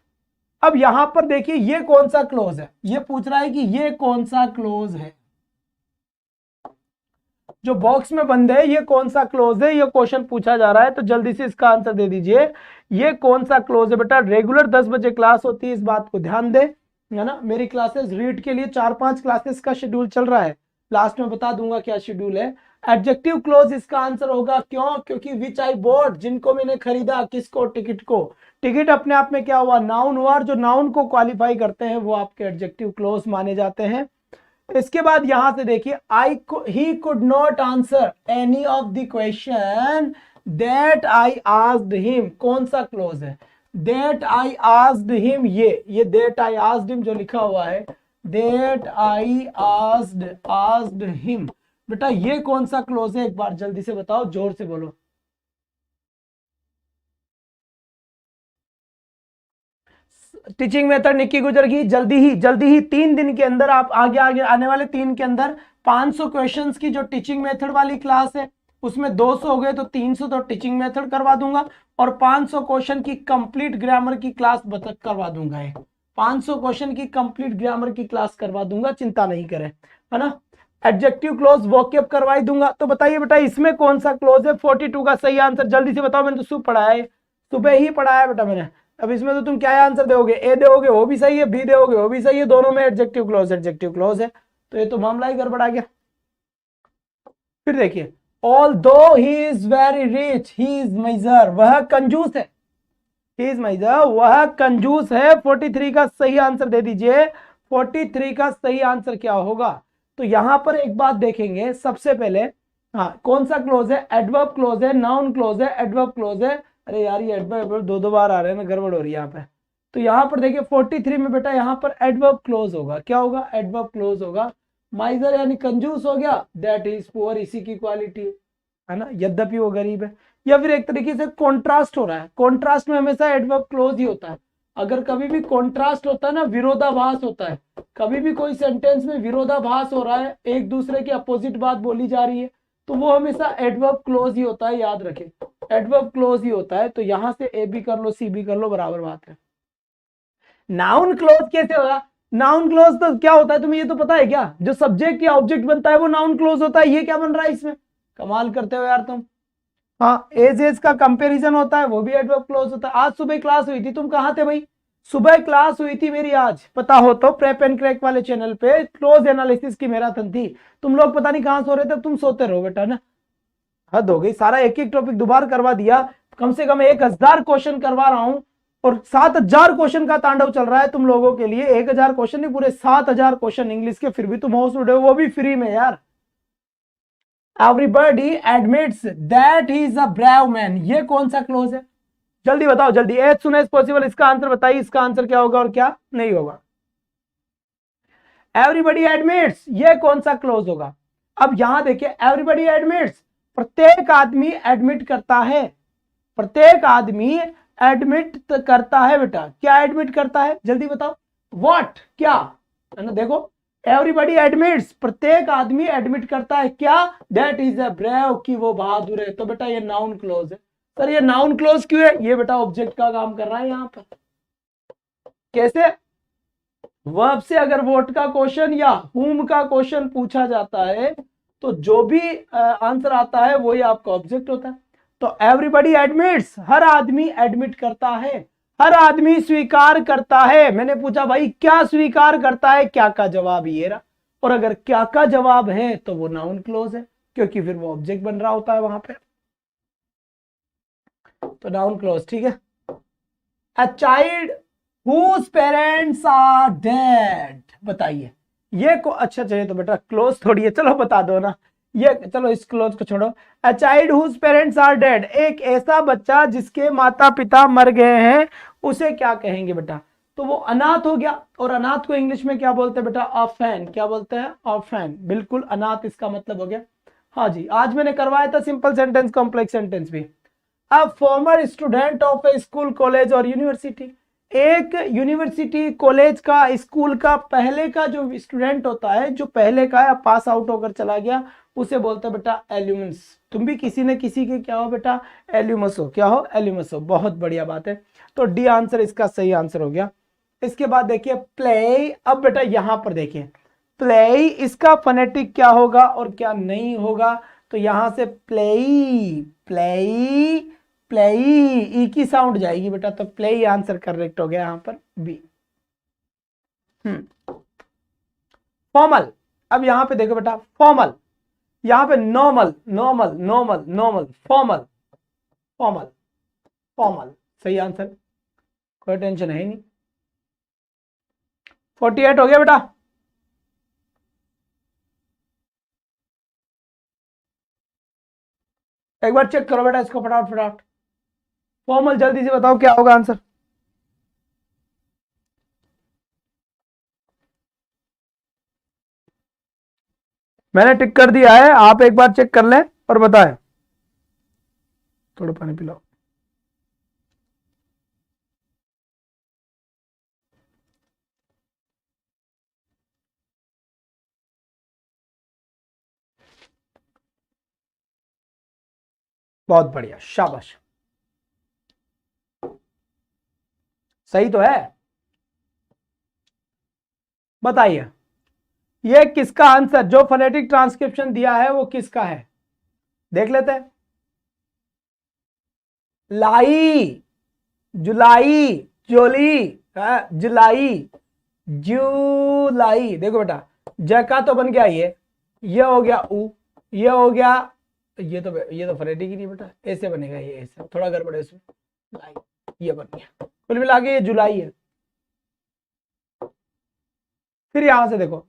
अब यहां पर देखिए ये कौन सा क्लोज है, ये पूछ रहा है कि ये कौन सा क्लोज है, जो बॉक्स में बंद है ये कौन सा क्लोज है, ये क्वेश्चन पूछा जा रहा है, तो जल्दी से इसका आंसर दे दीजिए, ये कौन सा क्लोज है। बेटा रेगुलर 10 बजे क्लास होती है, इस बात को ध्यान दे, है ना। मेरी क्लासेस रीड के लिए 4-5 क्लासेस का शेड्यूल चल रहा है, लास्ट में बता दूंगा क्या शेड्यूल है। एडजेक्टिव क्लोज इसका आंसर होगा, क्यों, क्योंकि विच आई बॉट, जिनको मैंने खरीदा, किसको, टिकट को, टिकट अपने आप में क्या हुआ, नाउन हुआ, जो नाउन को क्वालिफाई करते हैं वो आपके एडजेक्टिव क्लोज माने जाते हैं। इसके बाद यहां से देखिए he could not answer any of the question that I asked him, कौन सा क्लोज है, दैट आई आस्क्ड हिम, ये दैट आई आस्क्ड हिम जो लिखा हुआ है, दैट आई आस्क्ड हिम, बेटा ये कौन सा क्लोज है, एक बार जल्दी से बताओ, जोर से बोलो। टीचिंग मेथड निक्की गुजर की जल्दी ही 3 दिन के अंदर, आप आगे आगे आने वाले 3 के अंदर 500 क्वेश्चंस की जो टीचिंग मेथड वाली क्लास है उसमें 200 हो गए तो 300 तो टीचिंग मेथड करवा दूंगा, और 500 क्वेश्चन की कंप्लीट ग्रामर की क्लास करवा दूंगा। 500 क्वेश्चन की कंप्लीट ग्रामर की क्लास करवा दूंगा, चिंता नहीं करें, है ना। एडजेक्टिव क्लोज वोकैब करवाई दूंगा। तो बताइए बेटा इसमें कौन सा क्लोज है 42 का सही आंसर, जल्दी से बताओ, मैंने तो सुबह पढ़ाया है, सुबह ही पढ़ाया बेटा मैंने। अब इसमें तो तुम क्या आंसर दोगे, ए दोगे वो भी सही है, बी दोगे वो भी सही है, दोनों में एडजेक्टिव क्लोज है, तो ये तो मामला ही गड़बड़ा गया। फिर देखिए, although he is very rich he is miser, वह कंजूस है, ही इज मिजर वह कंजूस है। 43 का सही आंसर दे दीजिए, 43 का सही आंसर क्या होगा। तो यहां पर एक बात देखेंगे सबसे पहले, हाँ कौन सा क्लोज है, एडवर्ब क्लोज है, नाउन क्लोज है, एडवर्ब क्लोज है। अरे यार ये एडवर्ब दो बार आ रहे हैं ना, गड़बड़ हो रही है यहाँ पे। तो यहाँ पर देखिए 43 में बेटा यहाँ पर एडवर्ब क्लोज होगा, क्या होगा, एडवर्ब क्लोज होगा। माइजर यानी कंजूस हो गया, दैट इज पुअर इसी की क्वालिटी है ना, यद्यपि वो गरीब है। या फिर एक तरीके से कॉन्ट्रास्ट हो रहा है, कॉन्ट्रास्ट में हमेशा एडवर्ब क्लोज ही होता है। अगर कभी भी कॉन्ट्रास्ट होता है ना, विरोधाभास होता है, कभी भी कोई सेंटेंस में विरोधाभास हो रहा है, एक दूसरे के अपोजिट बात बोली जा रही है, तो वो हमेशा एडवर्ब क्लोज ही होता है, याद रखें एडवर्ब क्लोज ही होता है। तो यहां से ए भी कर लो सी भी कर लो बराबर बात है। नाउन क्लोज कैसे होगा, नाउन क्लोज तो क्या होता है तुम्हें ये तो पता है क्या, जो सब्जेक्ट या ऑब्जेक्ट बनता है वो नाउन क्लोज होता है। ये क्या बन रहा है इसमें, कमाल करते हो यार तुम। हाँ एज का कंपैरिजन होता है, वो भी एडवर्ब क्लोज होता है। आज सुबह क्लास हुई थी, तुम कहाँ थे भाई, सुबह क्लास हुई थी मेरी आज, पता हो तो प्रेप एंड क्रैक वाले चैनल पे क्लोज एनालिसिस की मैराथन थी। तुम लोग पता नहीं कहां सो रहे थे, तुम सोते रहो बेटा ना, हद हो गई, सारा एक एक टॉपिक दोबारा करवा दिया। कम से कम 1000 क्वेश्चन करवा रहा हूं, और 7000 क्वेश्चन का तांडव चल रहा है तुम लोगों के लिए। 1000 क्वेश्चन नहीं, पूरे 7000 क्वेश्चन इंग्लिश के, फिर भी तुम होस्ट उड़े हो, वो भी फ्री में यार। Everybody admits that he is a brave man, ये कौन सा क्लोज है, जल्दी बताओ जल्दी, एज सुन एज पॉसिबल, इसका आंसर बताइए, इसका आंसर क्या होगा और क्या नहीं होगा। एवरीबॉडी एडमिट्स ये कौन सा क्लोज होगा। अब यहां देखिए एवरीबॉडी एडमिट्स, प्रत्येक आदमी एडमिट करता है, प्रत्येक आदमी एडमिट करता है बेटा, क्या एडमिट करता है जल्दी बताओ, व्हाट क्या, है ना। देखो एवरीबॉडी एडमिट्स, प्रत्येक आदमी एडमिट करता है क्या, दैट इज अ ब्रेव कि वो बहादुर है। तो बेटा ये नाउन क्लोज है। सर ये नाउन क्लोज क्यों है, ये बेटा ऑब्जेक्ट का काम कर रहा है यहां पर। कैसे, वर्ब से अगर वोट का क्वेश्चन या हुम का क्वेश्चन पूछा जाता है तो जो भी आंसर आता है वही आपका ऑब्जेक्ट होता है। तो एवरीबॉडी एडमिट्स, हर आदमी एडमिट करता है, हर आदमी स्वीकार करता है। मैंने पूछा भाई क्या स्वीकार करता है, क्या का जवाब ये रहा, और अगर क्या का जवाब है तो वो नाउन क्लोज है, क्योंकि फिर वो ऑब्जेक्ट बन रहा होता है वहां पे, तो नाउन क्लोज। ठीक है, a child whose parents are dead, बताइए ये को, अच्छा चाहिए तो बेटा क्लोज थोड़ी है, चलो बता दो ना ये, चलो इस क्लोज को छोड़ो। A child whose parents are dead, एक ऐसा बच्चा जिसके माता पिता मर गए हैं उसे क्या कहेंगे बेटा, तो वो अनाथ हो गया। और अनाथ को इंग्लिश में क्या बोलते हैं बेटा, ऑर्फन, क्या बोलते हैं, ऑर्फन, बिल्कुल अनाथ इसका मतलब हो गया। हाँ जी, आज मैंने करवाया था सिंपल सेंटेंस कॉम्प्लेक्स सेंटेंस भी। A former student of A school college और यूनिवर्सिटी, एक यूनिवर्सिटी कॉलेज का स्कूल का पहले का जो स्टूडेंट होता है, जो पहले का है पास आउट होकर चला गया, उसे बोलते हैं बेटा एल्यूमस। तुम भी किसी न किसी के क्या हो बेटा, एल्यूमस हो, क्या हो, एल्यूमस हो, बहुत बढ़िया बात है। तो डी आंसर इसका सही आंसर हो गया। इसके बाद देखिए प्ले, अब बेटा यहां पर देखिए प्ले, इसका फोनेटिक क्या होगा और क्या नहीं होगा। तो यहां से प्लेई, प्लेई, प्लेई, ई की साउंड जाएगी बेटा, तो प्लेई आंसर करेक्ट हो गया यहां पर बी। फॉर्मल, अब यहां पे देखो बेटा फॉर्मल, यहां पे normal, normal, normal, normal, formal, formal, formal, सही आंसर, कोई टेंशन है नहीं। 48 हो गया बेटा, एक बार चेक करो बेटा इसको फटाफट फटाफट। फॉर्मल जल्दी से बताओ क्या होगा आंसर। मैंने टिक कर दिया है, आप एक बार चेक कर लें और बताएं। थोड़ा पानी पिलाओ। बहुत बढ़िया, शाबाश, सही तो है। बताइए ये किसका आंसर, जो फोनेटिक ट्रांसक्रिप्शन दिया है वो किसका है, देख लेते हैं। लाई, जुलाई, जोली, जुलाई, जुलाई। देखो बेटा, ज का तो बन गया ये हो गया उ, ये हो गया, ये तो फोनेटिक ही नहीं बेटा, ऐसे बनेगा, ये ऐसे थोड़ा गड़बड़ है इसमें, लाई, ये बन गया। कुल मिला के ये जुलाई है। फिर यहां से देखो,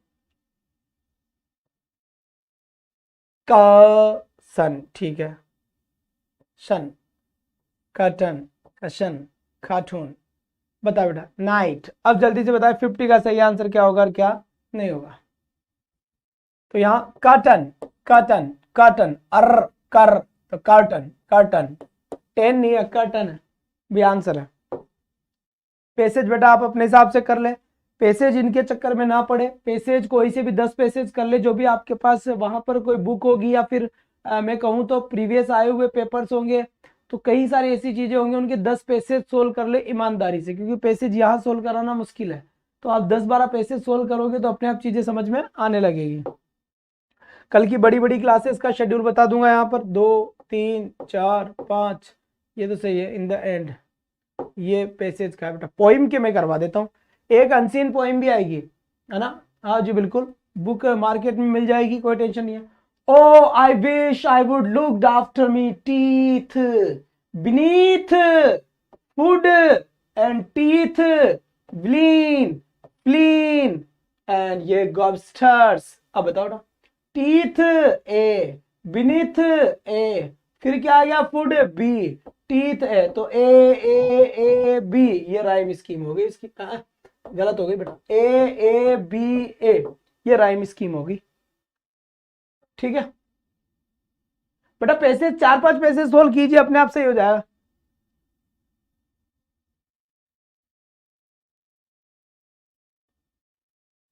क सन, ठीक है, शन, कटन, कशन, खाटून। बता बेटा, नाइट। अब जल्दी से बताए 50 का सही आंसर क्या होगा और क्या नहीं होगा। तो यहां काटन, काटन, काटन, अर, कर, तो कार्टन, कार्टन, 10 नहीं है, कर्टन है भी आंसर है। पैसेज बेटा आप अपने हिसाब से कर ले, पैसेज इनके चक्कर में ना पड़े, पैसेज कोई से भी 10 पैसेज कर ले, जो भी आपके पास वहां पर कोई बुक होगी या फिर मैं कहूँ तो प्रीवियस आए हुए पेपर्स होंगे, तो कई सारी ऐसी चीजें होंगी, उनके 10 पैसेज सोल्व कर ले ईमानदारी से, क्योंकि पैसेज यहाँ सोल्व कराना मुश्किल है। तो आप 10-12 पैसेज सोल्व करोगे तो अपने आप चीजें समझ में आने लगेगी। कल की बड़ी बड़ी क्लासेस का शेड्यूल बता दूंगा यहाँ पर, 2, 3, 4, 5, ये तो सही है, इन द एंड ये पैसेज का है बेटा। पोइम के मैं करवा देता हूँ, एक अनसीन पोइम भी आएगी, है ना, हाँ जी बिल्कुल, बुक मार्केट में मिल जाएगी, कोई टेंशन नहीं है। Oh I wish I would looked after me teeth beneath food and teeth ब्लीन फ्लीन एंड ये गॉबस्टर्स। अब बताओ ना, टीथ ए, बीनीथ ए, फिर क्या आ गया, फूड बी, टीथ है तो ए ए ए बी, ये राइम स्कीम हो गई इसकी। गलत हो गई बेटा, ए ए बी ए, ये राइम स्कीम होगी, ठीक है बेटा। पैसे 4-5 पैसे सोल्व कीजिए, अपने आप सही हो जाएगा।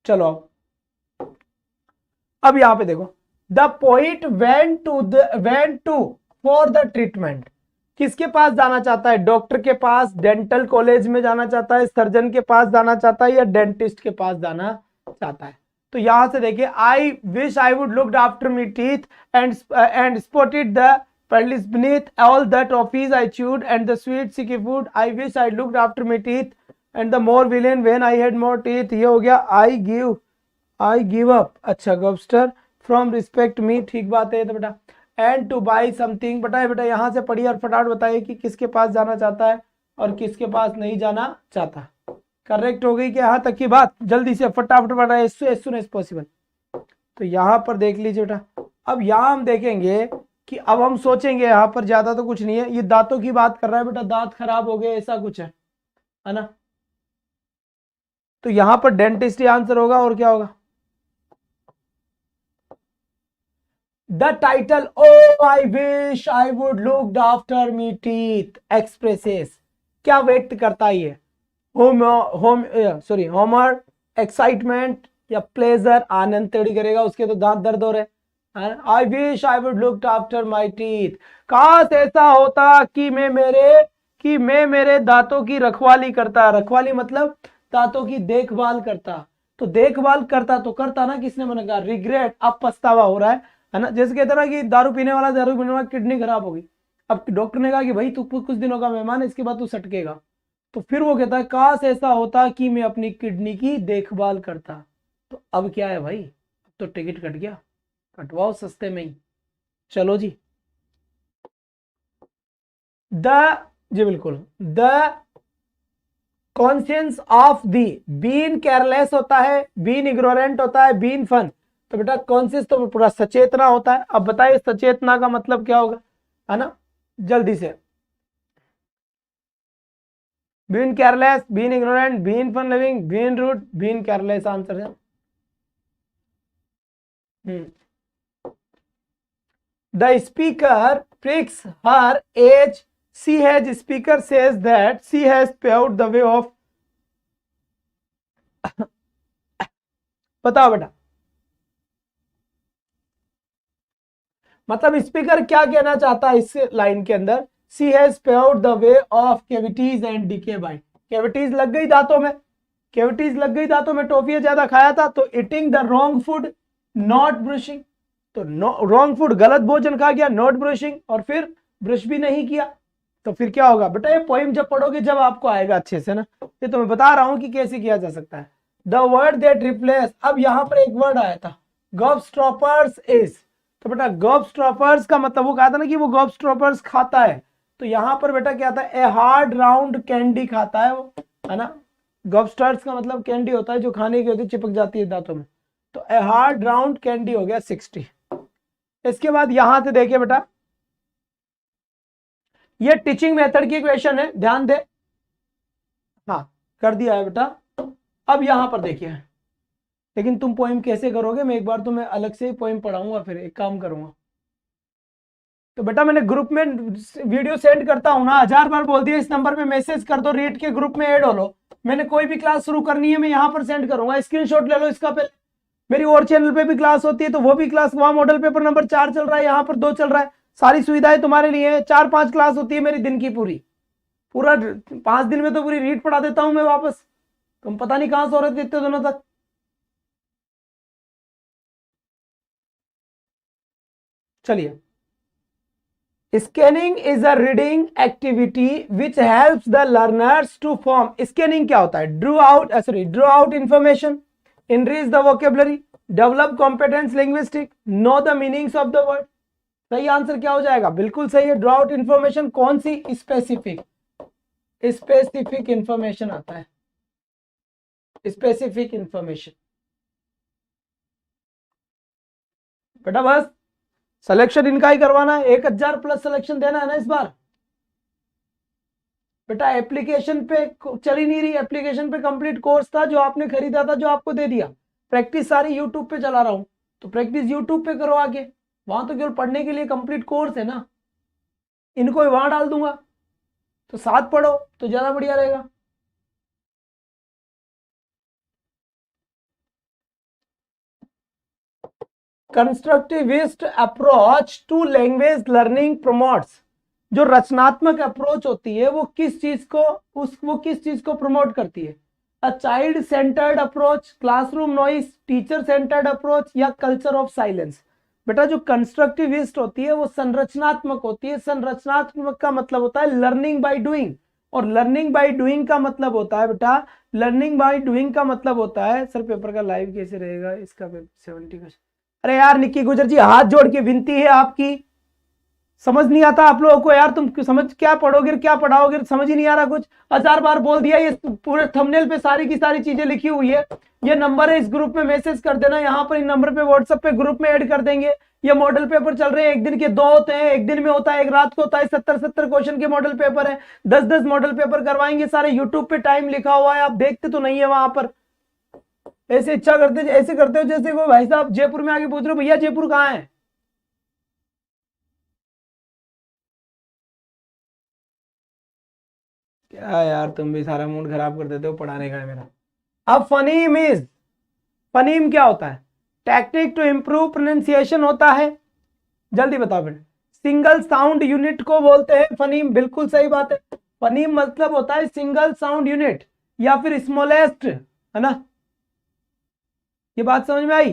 चलो अब यहां पे देखो, the poet went to for the treatment, किसके पास जाना चाहता है, डॉक्टर के पास, डेंटल कॉलेज में जाना चाहता है, सर्जन के पास जाना चाहता है, या डेंटिस्ट के पास जाना चाहता है। तो यहां से देखिए, आई wish I would looked after me teeth and spotted the pearls beneath all the toffees I chewed and the sweet sticky food. I wish I looked after my teeth and the more villain when I had more teeth. ये हो गया I give up, अच्छा गॉबस्टर from respect मी, ठीक बात है। तो बेटा and two by something, बताए बेटा यहां से पढ़िए और फटाफट बताइए कि किसके पास जाना चाहता है और किसके पास नहीं जाना चाहता। करेक्ट हो गई क्या यहाँ तक की बात, जल्दी से फटाफट बताइए एज सुन एज पॉसिबल। तो यहाँ पर देख लीजिए बेटा, अब यहाँ हम देखेंगे कि अब हम सोचेंगे, यहाँ पर ज्यादा तो कुछ नहीं है, ये दांतों की बात कर रहा है बेटा, दांत खराब हो गए ऐसा कुछ है ना। तो यहाँ पर डेंटिस्ट ही आंसर होगा, और क्या होगा। The title O I wish I would looked after me teeth expresses, क्या व्यक्त करता है ये, होमर, एक्साइटमेंट या प्लेजर, आनंद तेड़ी करेगा, उसके तो दांत दर्द हो रहे। I wish I would looked after my teeth, काश ऐसा होता कि मैं मेरे दांतों की रखवाली करता, रखवाली मतलब दांतों की देखभाल करता। तो देखभाल करता तो करता ना, किसने मना कहा, रिग्रेट, अब पछतावा हो रहा है ना। जैसे कहते ना कि दारू पीने वाला किडनी खराब हो गई, अब डॉक्टर ने कहा कि भाई तू कुछ दिनों का मेहमान है, इसके बाद तू सटकेगा, तो फिर वो कहता है काश ऐसा होता कि मैं अपनी किडनी की देखभाल करता। तो अब क्या है भाई, अब तो टिकट कट गया, कटवाओ सस्ते में ही। चलो जी, द, जी बिल्कुल, the conscience of the, been careless होता है, बीन इग्नोरेंट होता है, बीन फन। तो बेटा कॉन्शियस तो पूरा सचेतना होता है। अब बताइए सचेतना का मतलब क्या होगा, है ना, जल्दी से। Been careless, been ignorant, been fun living, been rude, been careless answer है। The speaker pricks her age, she has, speaker says that she has paved the way of. बताओ बेटा, मतलब स्पीकर क्या कहना चाहता है इस लाइन के अंदर? She has paved the way of cavities and decay bite. Cavities लग गई दांतों में, कैविटीज लग गई दांतों में, टॉफी ज्यादा खाया था तो eating the wrong food, not brushing, तो रॉन्ग फूड, गलत भोजन खा गया, नॉट ब्रशिंग, और फिर ब्रश भी नहीं किया, तो फिर क्या होगा बेटा? ये पोइम जब पढ़ोगे जब आपको आएगा अच्छे से ना, ये तो मैं बता रहा हूं कि कैसे किया जा सकता है। द वर्ड दैट रिप्लेस, अब यहां पर एक वर्ड आया था गॉबस्टॉपर्स इज, तो बेटा गॉबस्टॉपर्स का मतलब वो कहा था ना कि वो गॉबस्टॉपर्स खाता है, तो यहां पर बेटा क्या था? ए हार्ड राउंड कैंडी खाता है वो, है ना। गॉबस्टॉपर्स का मतलब कैंडी होता है जो खाने की होती है, चिपक जाती है दांतों में, तो ए हार्ड राउंड कैंडी हो गया 60। इसके बाद यहां से देखिए बेटा, ये टीचिंग मेथड की क्वेश्चन है, ध्यान दे। हाँ कर दिया है बेटा। अब यहां पर देखिए, लेकिन तुम पोएम कैसे करोगे, मैं एक बार तुम्हें अलग से ही पोएम पढ़ाऊंगा, फिर एक काम करूंगा। तो बेटा मैंने ग्रुप में वीडियो सेंड करता हूं ना, 1000 बार बोल दिया, इस नंबर पे मैसेज कर दो, रीड के ग्रुप में ऐड हो लो। मैंने कोई भी क्लास शुरू करनी है मैं यहां पर सेंड करूंगा, स्क्रीनशॉट ले लो इसका। पहले मेरी और चैनल पे भी क्लास होती है, तो वो भी क्लास, वहां मॉडल पेपर नंबर 4 चल रहा है, यहाँ पर 2 चल रहा है, सारी सुविधाएं तुम्हारे लिए है। 4-5 क्लास होती है मेरी दिन की पूरी, पूरा 5 दिन में तो पूरी रीड पढ़ा देता हूं मैं वापस। तुम पता नहीं कहां सो रहे थे इतने दिनों तक। चलिए, scanning is a reading activity which helps the learners to form. Scanning क्या होता है? Drew out information, enrich the vocabulary, develop competence linguistic, know the meanings of the word. सही आंसर क्या हो जाएगा? बिल्कुल सही है, ड्रू आउट इंफॉर्मेशन। कौन सी? स्पेसिफिक, स्पेसिफिक इंफॉर्मेशन आता है, स्पेसिफिक इंफॉर्मेशन। बेटा बस सिलेक्शन इनका ही करवाना है, 1000 प्लस सिलेक्शन देना है ना इस बार। बेटा एप्लीकेशन पे चल ही नहीं रही, एप्लीकेशन पे कंप्लीट कोर्स था जो आपने खरीदा था, जो आपको दे दिया। प्रैक्टिस सारी यूट्यूब पे चला रहा हूं, तो प्रैक्टिस यूट्यूब पे करो आगे, वहां तो केवल पढ़ने के लिए कंप्लीट कोर्स है ना, इनको ही वहां डाल दूंगा, तो साथ पढ़ो तो ज्यादा बढ़िया रहेगा। Constructivist approach to language learning promotes, जो रचनात्मक अप्रोच होती है वो किस चीज को, वो किस चीज को प्रमोट करती है? A child centred approach, classroom noise, teacher centred approach, या कल्चर ऑफ साइलेंस। बेटा जो कंस्ट्रक्टिविस्ट होती है वो संरचनात्मक होती है। संरचनात्मक का मतलब होता है लर्निंग बाय डूइंग, और लर्निंग बाय डूइंग का मतलब होता है बेटा, लर्निंग बाय डूइंग का मतलब होता है, सर पेपर का लाइव कैसे रहेगा इसका? 70 का। अरे यार निक्की गुजर जी, हाथ जोड़ के विनती है आपकी, समझ नहीं आता आप लोगों को यार, तुम समझ क्या पढ़ोगे क्या पढ़ाओगे, समझ ही नहीं आ रहा कुछ। 1000 बार बोल दिया, ये पूरे थंबनेल पे सारी की सारी चीजें लिखी हुई है। ये नंबर है, इस ग्रुप में मैसेज कर देना, यहाँ पर इन नंबर पे व्हाट्सएप पे ग्रुप में ऐड कर देंगे। ये मॉडल पेपर चल रहे हैं, एक दिन के 2 होते हैं, एक दिन में होता है, एक रात को होता है। 70-70 क्वेश्चन के मॉडल पेपर है, 10-10 मॉडल पेपर करवाएंगे सारे। यूट्यूब पे टाइम लिखा हुआ है, आप देखते तो नहीं है वहां पर। ऐसे इच्छा करते, ऐसे करते हो जैसे वो भाई साहब जयपुर में आके पूछ रहे हो भैया जयपुर कहाँ है। क्या यार तुम भी सारा मूड खराब कर देते हो, पढ़ाने का है मेरा। अब फनीम इज, फनीम क्या होता है? टेक्निक टू इंप्रूव प्रोनाउंसिएशन होता है। जल्दी बताओ फिर। सिंगल साउंड यूनिट को बोलते हैं फनीम, बिल्कुल सही बात है। फनीम मतलब होता है सिंगल साउंड यूनिट या फिर स्मॉलेस्ट, है ना। ये बात समझ में आई?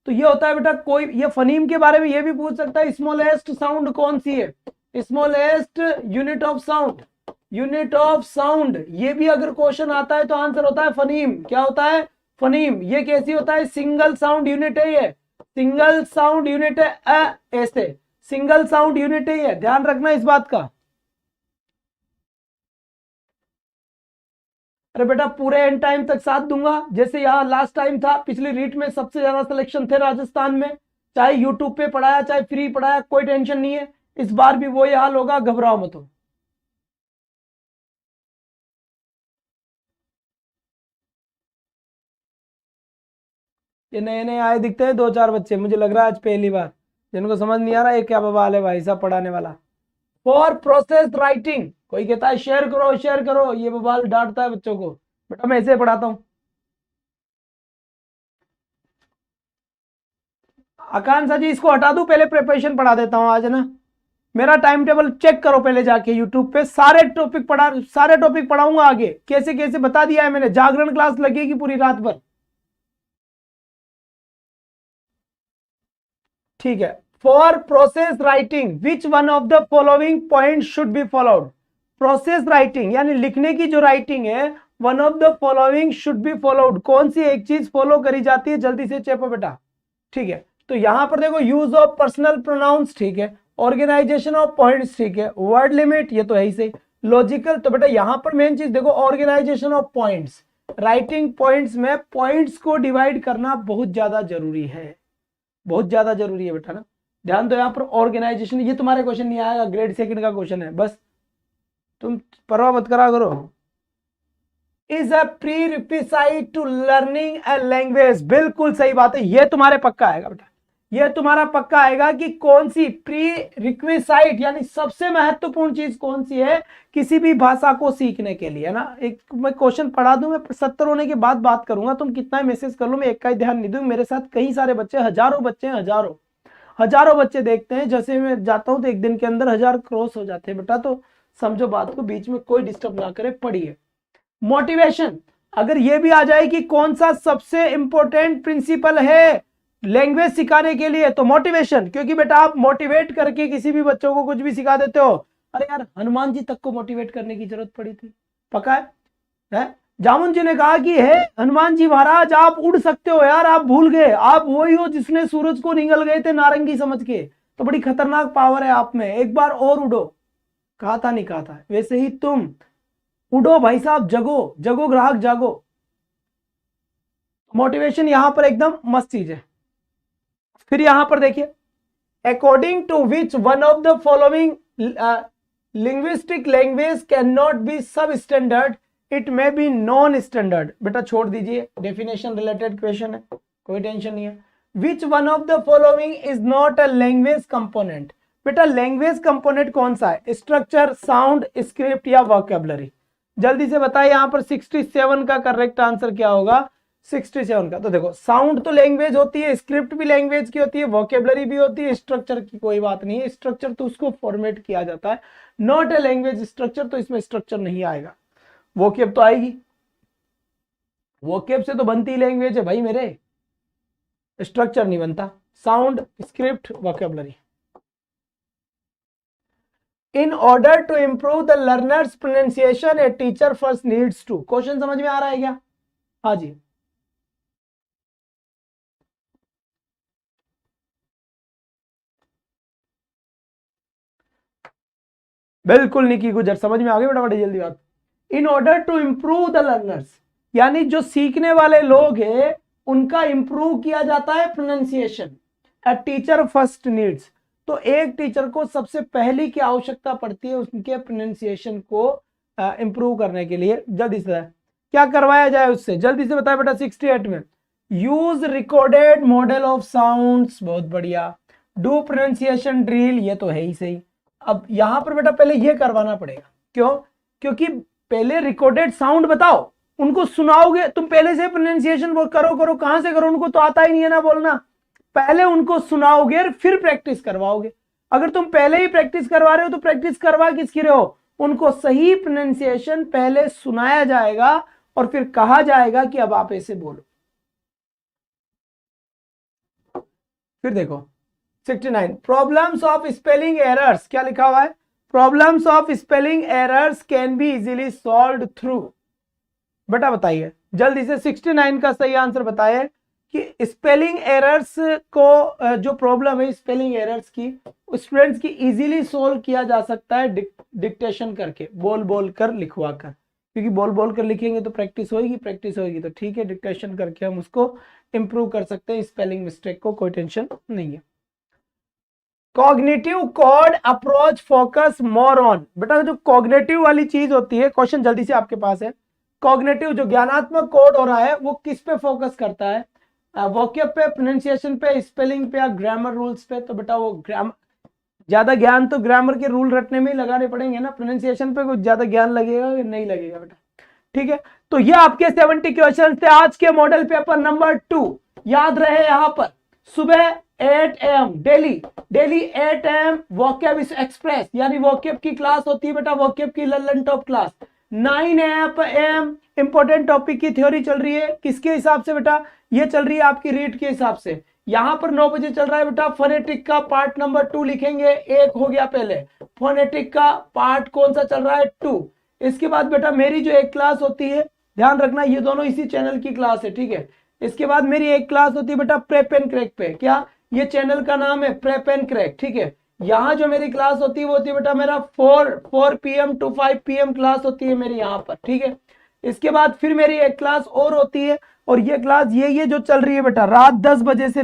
तो ये होता है बेटा, कोई ये फनीम के बारे में ये भी पूछ सकता है, स्मॉलेस्ट साउंड कौन सी है, smallest unit of sound, unit of sound. ये भी अगर क्वेश्चन आता है तो आंसर होता है फनीम। क्या होता है? फनीम। ये कैसी होता है? सिंगल साउंड यूनिट है, ये सिंगल साउंड यूनिट है, ऐसे सिंगल साउंड यूनिट है ये, ध्यान रखना इस बात का। अरे बेटा पूरे एंड टाइम तक साथ दूंगा, जैसे यहाँ लास्ट टाइम था, पिछली रीट में सबसे ज्यादा सिलेक्शन थे राजस्थान में, चाहे यूट्यूब पे पढ़ाया चाहे फ्री पढ़ाया, कोई टेंशन नहीं है। इस बार भी वही हाल होगा, घबराओ मत हो। ये नए नए आए दिखते हैं 2-4 बच्चे, मुझे लग रहा है आज पहली बार। जिनको समझ नहीं आ रहा ये क्या बवाल है भाई साहब पढ़ाने वाला। फॉर प्रोसेस राइटिंग, कोई कहता है शेयर करो शेयर करो, ये बवाल डांटता है बच्चों को। बेटा मैं ऐसे पढ़ाता हूं। आकांक्षा जी इसको हटा दूं, पहले प्रिपरेशन पढ़ा देता हूं आज, है ना। मेरा टाइम टेबल चेक करो पहले जाके यूट्यूब पे, सारे टॉपिक पढ़ाऊंगा आगे, कैसे कैसे बता दिया है मैंने। जागरण क्लास लगेगी पूरी रात भर, ठीक है। For process writing which one of the following point should be followed. Process writing यानी लिखने की जो राइटिंग है, one of the following should be followed, कौन सी एक चीज फॉलो करी जाती है, जल्दी से चेपो बेटा, ठीक है। तो यहां पर देखो यूज ऑफ पर्सनल प्रोनाउंस, ठीक है। ऑर्गेनाइजेशन ऑफ पॉइंट्स, ठीक है। वर्ड लिमिट, ये तो है ही सही। लॉजिकल, तो बेटा यहां पर मेन चीज देखो organisation of points. Writing points में पॉइंट्स को डिवाइड करना बहुत ज्यादा जरूरी है, बहुत ज्यादा जरूरी है बेटा ना। ध्यान दो यहाँ पर ऑर्गेनाइजेशन, ये तुम्हारे क्वेश्चन नहीं आएगा, ग्रेड सेकंड का क्वेश्चन है, बस तुम परवाह मत करा करो। Is a prerequisite to learning a language, बिल्कुल सही बात है, ये तुम्हारे पक्का आएगा बेटा, ये तुम्हारा पक्का आएगा कि कौन सी प्री रिक्विसाइट यानी सबसे महत्वपूर्ण चीज कौन सी है किसी भी भाषा को सीखने के लिए, है ना। एक मैं क्वेश्चन पढ़ा दूं, मैं 70 होने के बाद बात करूंगा, तुम कितना मैसेज कर लो, मैं एक का ही ध्यान नहीं दूं। मेरे साथ कई सारे बच्चे, हजारों बच्चे हैं, हजारों बच्चे देखते हैं। जैसे मैं जाता हूं तो एक दिन के अंदर 1000 क्रॉस हो जाते हैं बेटा, तो समझो बात को, बीच में कोई डिस्टर्ब ना करे, पढ़िए। मोटिवेशन, अगर ये भी आ जाए कि कौन सा सबसे इंपॉर्टेंट प्रिंसिपल है लैंग्वेज सिखाने के लिए, तो मोटिवेशन, क्योंकि बेटा आप मोटिवेट करके किसी भी बच्चों को कुछ भी सिखा देते हो। अरे यार हनुमान जी तक को मोटिवेट करने की जरूरत पड़ी थी, पक्का है? जामुन जी ने कहा कि हे हनुमान जी महाराज आप उड़ सकते हो यार, आप भूल गए, आप वही हो जिसने सूरज को निगल गए थे नारंगी समझ के, तो बड़ी खतरनाक पावर है आप में, एक बार और उड़ो। कहा था नहीं कहा था? वैसे ही तुम उड़ो भाई साहब, जगो जगो ग्राहक जागो। मोटिवेशन यहां पर एकदम मस्त चीज है। फिर यहां पर देखिए, according to which one of the following linguistic language can not be sub standard, it may be non standard. बेटा छोड़ दीजिए, डेफिनेशन रिलेटेड क्वेश्चन है, कोई टेंशन नहीं है। विच one of the following is not a language component. बेटा language component कौन सा है? स्ट्रक्चर, साउंड, स्क्रिप्ट या वोकैबुलरी? जल्दी से बताइए यहां पर 67 का करेक्ट आंसर क्या होगा? 67 का। तो देखो साउंड तो लैंग्वेज होती है, स्क्रिप्ट भी लैंग्वेज की होती है, वोकैबुलरी भी होती है, स्ट्रक्चर की कोई बात नहीं है, स्ट्रक्चर तो उसको फॉर्मेट किया जाता है, नॉट ए लैंग्वेज स्ट्रक्चर, तो इसमें स्ट्रक्चर नहीं आएगा। वोकैब तो आएगी, वोकैब से तो बनती लैंग्वेज है भाई मेरे, स्ट्रक्चर नहीं बनता। Sound, script, vocabulary. In order to improve the learners pronunciation a teacher first needs to. Question समझ में आ रहा है क्या? हाँ जी, बिल्कुल निकी गुजर, समझ में आ गई बेटा, बड़ी जल्दी बात। In order to improve the learners यानी जो सीखने वाले लोग हैं उनका इंप्रूव किया जाता है pronunciation. A teacher first needs, तो एक टीचर को सबसे पहली की आवश्यकता पड़ती है उनके प्रोनाउंसिएशन को इंप्रूव करने के लिए। जल्दी से क्या करवाया जाए उससे, जल्दी से बताया बेटा। 68 में use recorded model of sounds, बहुत बढ़िया। डू प्रोनाउंसिएशन ड्रिल, ये तो है ही सही। अब यहां पर बेटा पहले ये करवाना पड़ेगा, क्यों? क्योंकि पहले रिकॉर्डेड साउंड बताओ, उनको सुनाओगे तुम, पहले से प्रोनाउंसिएशन वो करो, कहां से करो, उनको तो आता ही नहीं है ना बोलना। पहले उनको सुनाओगे फिर प्रैक्टिस करवाओगे। अगर तुम पहले ही प्रैक्टिस करवा रहे हो तो प्रैक्टिस करवा किसकी रहे हो? उनको सही प्रोनाउंसिएशन पहले सुनाया जाएगा और फिर कहा जाएगा कि अब आप ऐसे बोलो। फिर देखो 69 प्रॉब्लम्स ऑफ स्पेलिंग एरर्स, क्या लिखा हुआ है? Problems of spelling errors can be easily solved through. बेटा बताइए जल्दी से 69 का सही आंसर बताइए कि स्पेलिंग एरर्स को जो प्रॉब्लम है स्पेलिंग एरर्स की, स्टूडेंट्स की इजीली सोल्व किया जा सकता है डिक्टेशन करके, बोल बोल कर लिखवा कर, क्योंकि बोल बोल कर लिखेंगे तो प्रैक्टिस होगी तो ठीक है, डिक्टेशन करके हम उसको इंप्रूव कर सकते हैं स्पेलिंग मिस्टेक को, कोई टेंशन नहीं है। Cognitive code approach focus more on. बेटा जो कॉग्निटिव वाली चीज होती है, क्वेश्चन जल्दी से आपके पास है, कॉग्निटिव जो ज्ञानात्मक कोड हो रहा है वो किस पे फोकस करता है? वोकैब पे, प्रोनाउंसिएशन पे, स्पेलिंग पे या ग्रामर रूल्स पे। तो बेटा वो ग्रामर, ज्यादा ज्ञान तो ग्रामर के रूल रटने में ही लगाने पड़ेंगे ना, प्रोनाउंसिएशन पे कुछ ज्यादा ज्ञान लगेगा या नहीं लगेगा बेटा। ठीक है, तो ये आपके 70 क्वेश्चन थे आज के मॉडल पेपर नंबर 2। याद रहे यहाँ पर सुबह 8 AM daily 8 AM vocab express यानी वोकैब की क्लास होती है बेटा, वोकैब की Lallan top class. 9 AM important topic की थ्योरी चल रही है, किसके हिसाब से बेटा, ये चल रही है आपकी रीड के हिसाब से। यहां पर 9 बजे चल रहा है बेटा फोनेटिक का पार्ट नंबर 2 लिखेंगे, एक हो गया पहले। फोनेटिक का पार्ट कौन सा चल रहा है, 2। इसके बाद बेटा मेरी जो एक क्लास होती है, ध्यान रखना ये दोनों इसी चैनल की क्लास है, ठीक है। इसके बाद मेरी एक क्लास होती है बेटा प्रेप एंड क्रैक पे, क्या ये चैनल का नाम है प्रेप एंड क्रैक, ठीक है। यहाँ जो मेरी क्लास होती है वो होती है बेटा मेरा 4 PM to 5 PM क्लास होती है मेरी यहाँ पर, ठीक है। इसके बाद फिर मेरी एक क्लास और होती है, और ये क्लास ये जो चल रही है बेटा रात 10 बजे से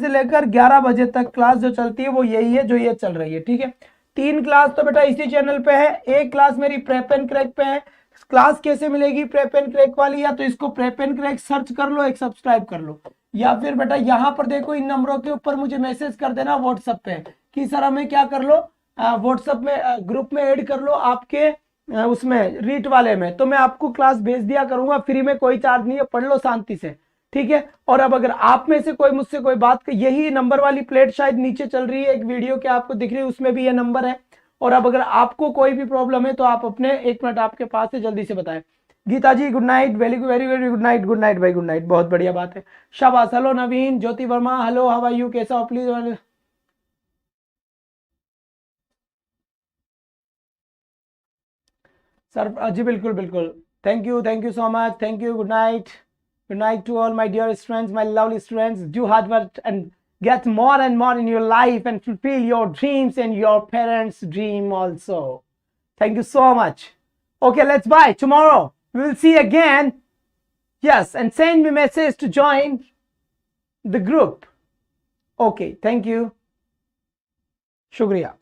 लेकर 11 बजे तक क्लास जो चलती है वो यही है जो ये चल रही है, ठीक है। 3 क्लास तो बेटा इसी चैनल पे है, एक क्लास मेरी प्रेप एंड क्रैक पे है। क्लास कैसे मिलेगी प्रेप एंड क्रैक वाली, या तो इसको प्रेप एंड क्रैक सर्च कर लो, एक सब्सक्राइब कर लो, या फिर बेटा यहाँ पर देखो इन नंबरों के ऊपर मुझे मैसेज कर देना व्हाट्सएप पे कि सर हमें क्या कर लो, व्हाट्सएप में ग्रुप में ऐड कर लो आपके उसमें रीट वाले में, तो मैं आपको क्लास भेज दिया करूंगा फ्री में, कोई चार्ज नहीं है, पढ़ लो शांति से, ठीक है। और अब अगर आप में से कोई मुझसे कोई बात कर, यही नंबर वाली प्लेट शायद नीचे चल रही है एक वीडियो के आपको दिख रही है, उसमें भी ये नंबर है। और अब अगर आपको कोई भी प्रॉब्लम है तो आप अपने 1 मिनट आपके पास है, जल्दी से बताएं। Geeta ji good night, very very very good night, good night भाई, गुड नाइट, बहुत बढ़िया बात है। शाबाश, hello Naveen, Jyoti Verma, hello how are you, कैसा हो प्लीज। सर जी बिल्कुल बिल्कुल, thank you so much, thank you, good night to all my dear students, my lovely students, do hard work and get more and more in your life and fulfill your dreams and your parents' dream also. Thank you so much. Okay, let's bye. Tomorrow we will see again. Yes, and send me message to join the group. Okay, thank you. Shukriya.